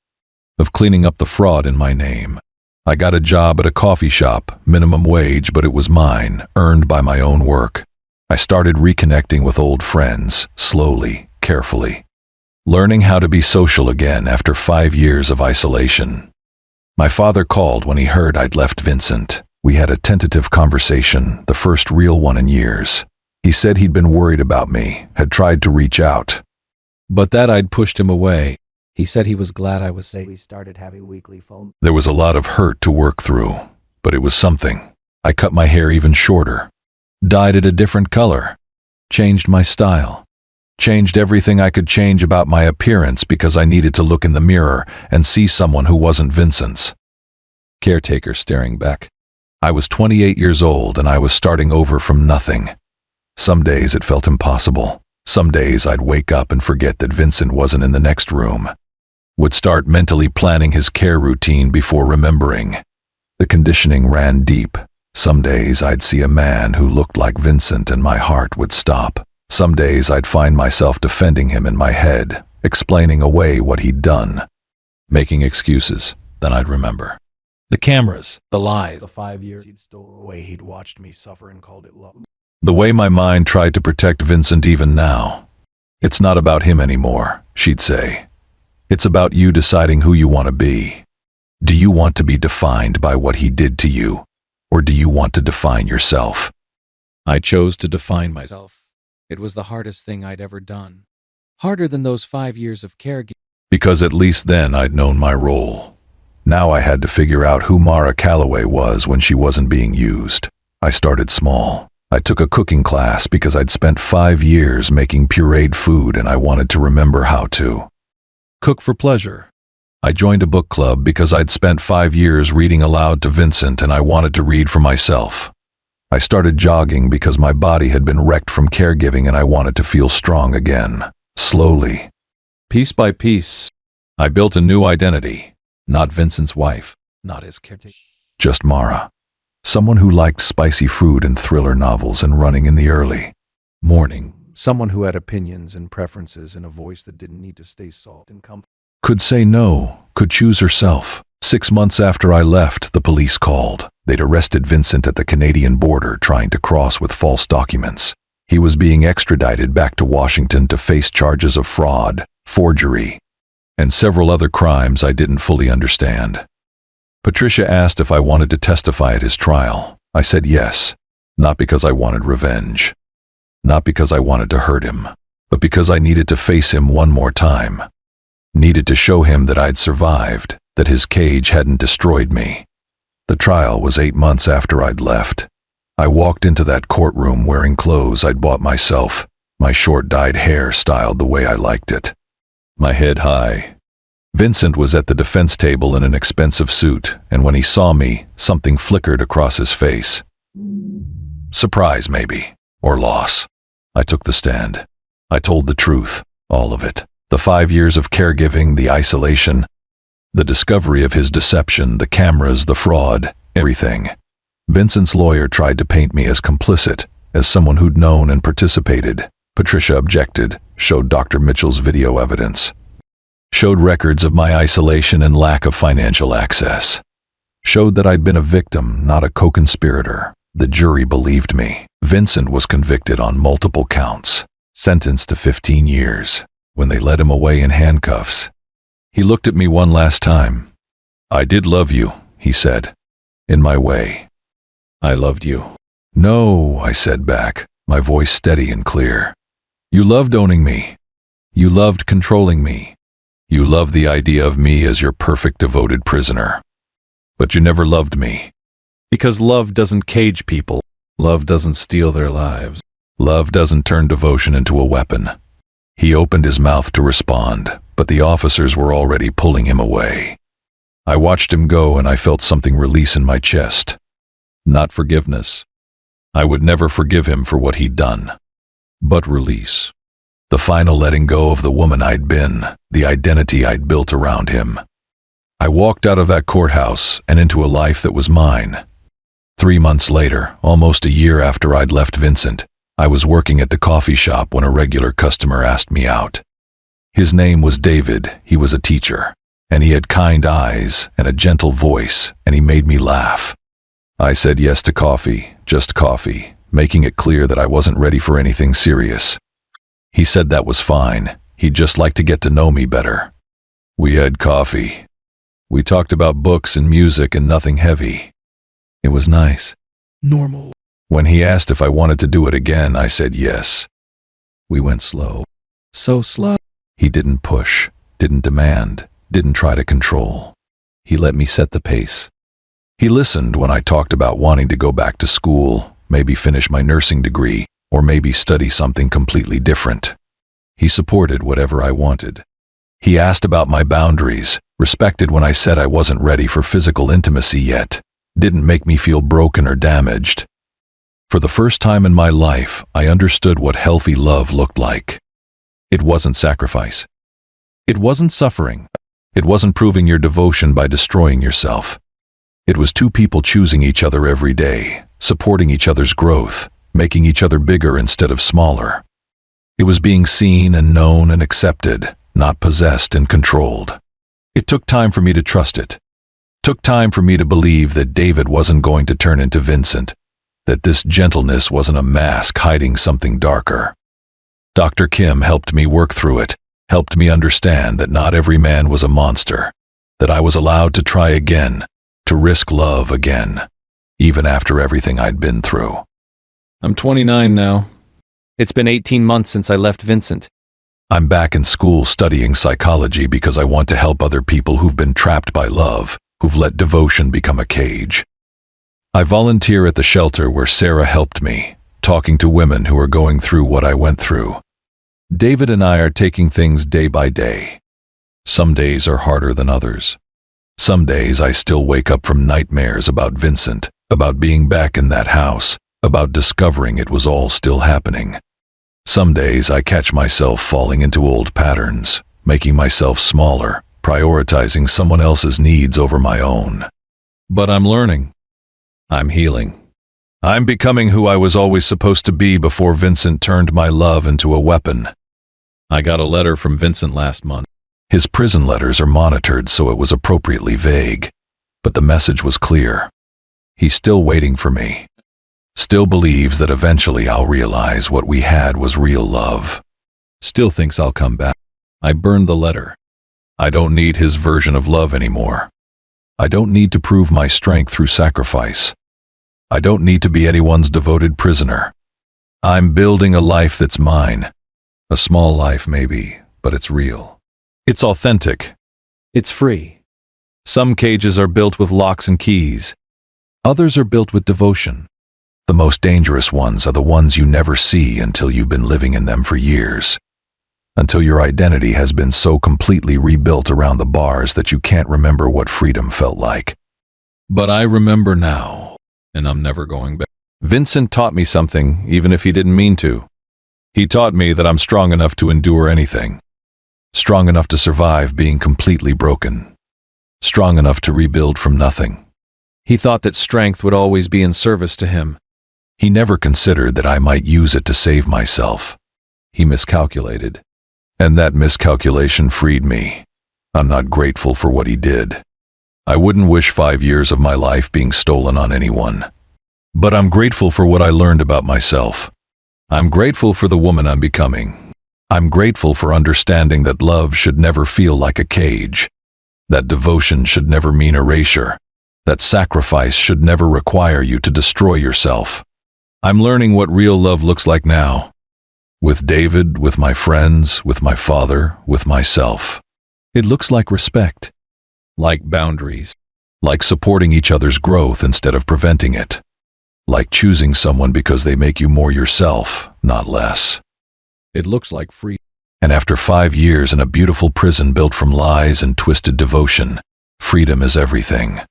of cleaning up the fraud in my name. I got a job at a coffee shop, minimum wage, but it was mine, earned by my own work. I started reconnecting with old friends, slowly, carefully. Learning how to be social again after 5 years of isolation. My father called when he heard I'd left Vincent. We had a tentative conversation, the first real one in years. He said he'd been worried about me, had tried to reach out. But that I'd pushed him away. He said he was glad I was safe. We started having weekly phone. There was a lot of hurt to work through, but it was something. I cut my hair even shorter, dyed it a different color, changed my style, changed everything I could change about my appearance because I needed to look in the mirror and see someone who wasn't Vincent's. Caretaker staring back. I was 28 years old and I was starting over from nothing. Some days it felt impossible. Some days I'd wake up and forget that Vincent wasn't in the next room. Would start mentally planning his care routine before remembering. The conditioning ran deep. Some days I'd see a man who looked like Vincent and my heart would stop. Some days I'd find myself defending him in my head, explaining away what he'd done. Making excuses, then I'd remember. The cameras, the lies, The 5 years he'd stole away, he'd watched me suffer and called it love. The way my mind tried to protect Vincent even now. It's not about him anymore, she'd say. It's about you deciding who you want to be. Do you want to be defined by what he did to you, or do you want to define yourself? I chose to define myself. It was the hardest thing I'd ever done. Harder than those 5 years of caregiving. Because at least then I'd known my role. Now I had to figure out who Mara Calloway was when she wasn't being used. I started small. I took a cooking class because I'd spent 5 years making pureed food and I wanted to remember how to Cook for pleasure. I joined a book club because I'd spent 5 years reading aloud to Vincent and I wanted to read for myself. I started jogging because my body had been wrecked from caregiving and I wanted to feel strong again. Slowly. Piece by piece, I built a new identity. Not Vincent's wife, not his caretaker. Just Mara. Someone who liked spicy food and thriller novels and running in the early morning. Someone who had opinions and preferences and a voice that didn't need to stay soft and comfortable. Could say no, could choose herself. 6 months after I left, the police called. They'd arrested Vincent at the Canadian border trying to cross with false documents. He was being extradited back to Washington to face charges of fraud, forgery, and several other crimes I didn't fully understand. Patricia asked if I wanted to testify at his trial. I said yes, not because I wanted revenge, not because I wanted to hurt him, but because I needed to face him one more time. Needed to show him that I'd survived, that his cage hadn't destroyed me. The trial was 8 months after I'd left. I walked into that courtroom wearing clothes I'd bought myself, my short dyed hair styled the way I liked it, my head high. Vincent was at the defense table in an expensive suit, and when he saw me, something flickered across his face. Surprise, maybe, or loss. I took the stand. I told the truth, all of it. The 5 years of caregiving, the isolation, the discovery of his deception, the cameras, the fraud, everything. Vincent's lawyer tried to paint me as complicit, as someone who'd known and participated. Patricia objected, showed Dr. Mitchell's video evidence. Showed records of my isolation and lack of financial access. Showed that I'd been a victim, not a co-conspirator. The jury believed me. Vincent was convicted on multiple counts, sentenced to 15 years. When they led him away in handcuffs, he looked at me one last time. I did love you, he said, in my way. I loved you. No, I said back, my voice steady and clear. You loved owning me. You loved controlling me. You loved the idea of me as your perfect devoted prisoner. But you never loved me. Because love doesn't cage people. Love doesn't steal their lives. Love doesn't turn devotion into a weapon. He opened his mouth to respond, but the officers were already pulling him away. I watched him go and I felt something release in my chest. Not forgiveness. I would never forgive him for what he'd done. But release. The final letting go of the woman I'd been, the identity I'd built around him. I walked out of that courthouse and into a life that was mine. 3 months later, almost a year after I'd left Vincent, I was working at the coffee shop when a regular customer asked me out. His name was David, he was a teacher, and he had kind eyes and a gentle voice, and he made me laugh. I said yes to coffee, just coffee, making it clear that I wasn't ready for anything serious. He said that was fine, he'd just like to get to know me better. We had coffee. We talked about books and music and nothing heavy. It was nice. Normal. When he asked if I wanted to do it again, I said yes. We went slow. So slow. He didn't push, didn't demand, didn't try to control. He let me set the pace. He listened when I talked about wanting to go back to school, maybe finish my nursing degree, or maybe study something completely different. He supported whatever I wanted. He asked about my boundaries, respected when I said I wasn't ready for physical intimacy yet, didn't make me feel broken or damaged. For the first time in my life, I understood what healthy love looked like. It wasn't sacrifice. It wasn't suffering. It wasn't proving your devotion by destroying yourself. It was two people choosing each other every day, supporting each other's growth, making each other bigger instead of smaller. It was being seen and known and accepted, not possessed and controlled. It took time for me to trust it. Took time for me to believe that David wasn't going to turn into Vincent, that this gentleness wasn't a mask hiding something darker. Dr. Kim helped me work through it, helped me understand that not every man was a monster, that I was allowed to try again, to risk love again, even after everything I'd been through. I'm 29 now. It's been 18 months since I left Vincent. I'm back in school studying psychology because I want to help other people who've been trapped by love, who've let devotion become a cage. I volunteer at the shelter where Sarah helped me, talking to women who are going through what I went through. David and I are taking things day by day. Some days are harder than others. Some days I still wake up from nightmares about Vincent, about being back in that house, about discovering it was all still happening. Some days I catch myself falling into old patterns, making myself smaller, prioritizing someone else's needs over my own. But I'm learning. I'm healing. I'm becoming who I was always supposed to be before Vincent turned my love into a weapon. I got a letter from Vincent last month. His prison letters are monitored, so it was appropriately vague, but the message was clear. He's still waiting for me. Still believes that eventually I'll realize what we had was real love. Still thinks I'll come back. I burned the letter. I don't need his version of love anymore. I don't need to prove my strength through sacrifice. I don't need to be anyone's devoted prisoner. I'm building a life that's mine. A small life maybe, but it's real. It's authentic. It's free. Some cages are built with locks and keys. Others are built with devotion. The most dangerous ones are the ones you never see until you've been living in them for years. Until your identity has been so completely rebuilt around the bars that you can't remember what freedom felt like. But I remember now, and I'm never going back. Vincent taught me something, even if he didn't mean to. He taught me that I'm strong enough to endure anything. Strong enough to survive being completely broken. Strong enough to rebuild from nothing. He thought that strength would always be in service to him. He never considered that I might use it to save myself. He miscalculated. And that miscalculation freed me. I'm not grateful for what he did. I wouldn't wish 5 years of my life being stolen on anyone. But I'm grateful for what I learned about myself. I'm grateful for the woman I'm becoming. I'm grateful for understanding that love should never feel like a cage. That devotion should never mean erasure. That sacrifice should never require you to destroy yourself. I'm learning what real love looks like now. With David, with my friends, with my father, with myself. It looks like respect. Like boundaries. Like supporting each other's growth instead of preventing it. Like choosing someone because they make you more yourself, not less. It looks like free. And after 5 years in a beautiful prison built from lies and twisted devotion, freedom is everything.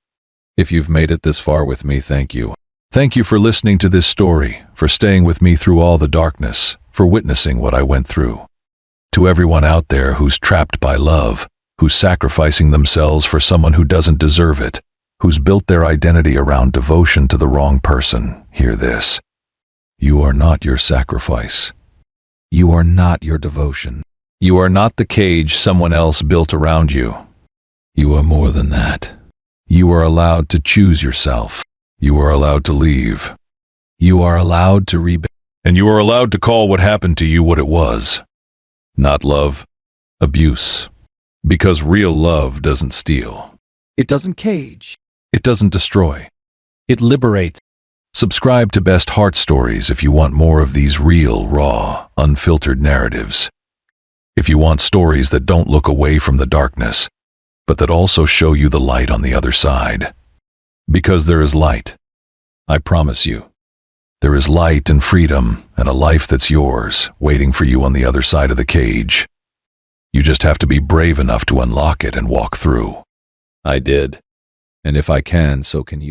If you've made it this far with me, thank you. Thank you for listening to this story, for staying with me through all the darkness, for witnessing what I went through. To everyone out there who's trapped by love, who's sacrificing themselves for someone who doesn't deserve it, who's built their identity around devotion to the wrong person, hear this. You are not your sacrifice. You are not your devotion. You are not the cage someone else built around you. You are more than that. You are allowed to choose yourself. You are allowed to leave. You are allowed to rebuild. And you are allowed to call what happened to you what it was. Not love, abuse. Because real love doesn't steal. It doesn't cage. It doesn't destroy. It liberates. Subscribe to Best Heart Stories if you want more of these real, raw, unfiltered narratives. If you want stories that don't look away from the darkness, but that also show you the light on the other side. Because there is light. I promise you. There is light and freedom and a life that's yours, waiting for you on the other side of the cage. You just have to be brave enough to unlock it and walk through. I did. And if I can, so can you.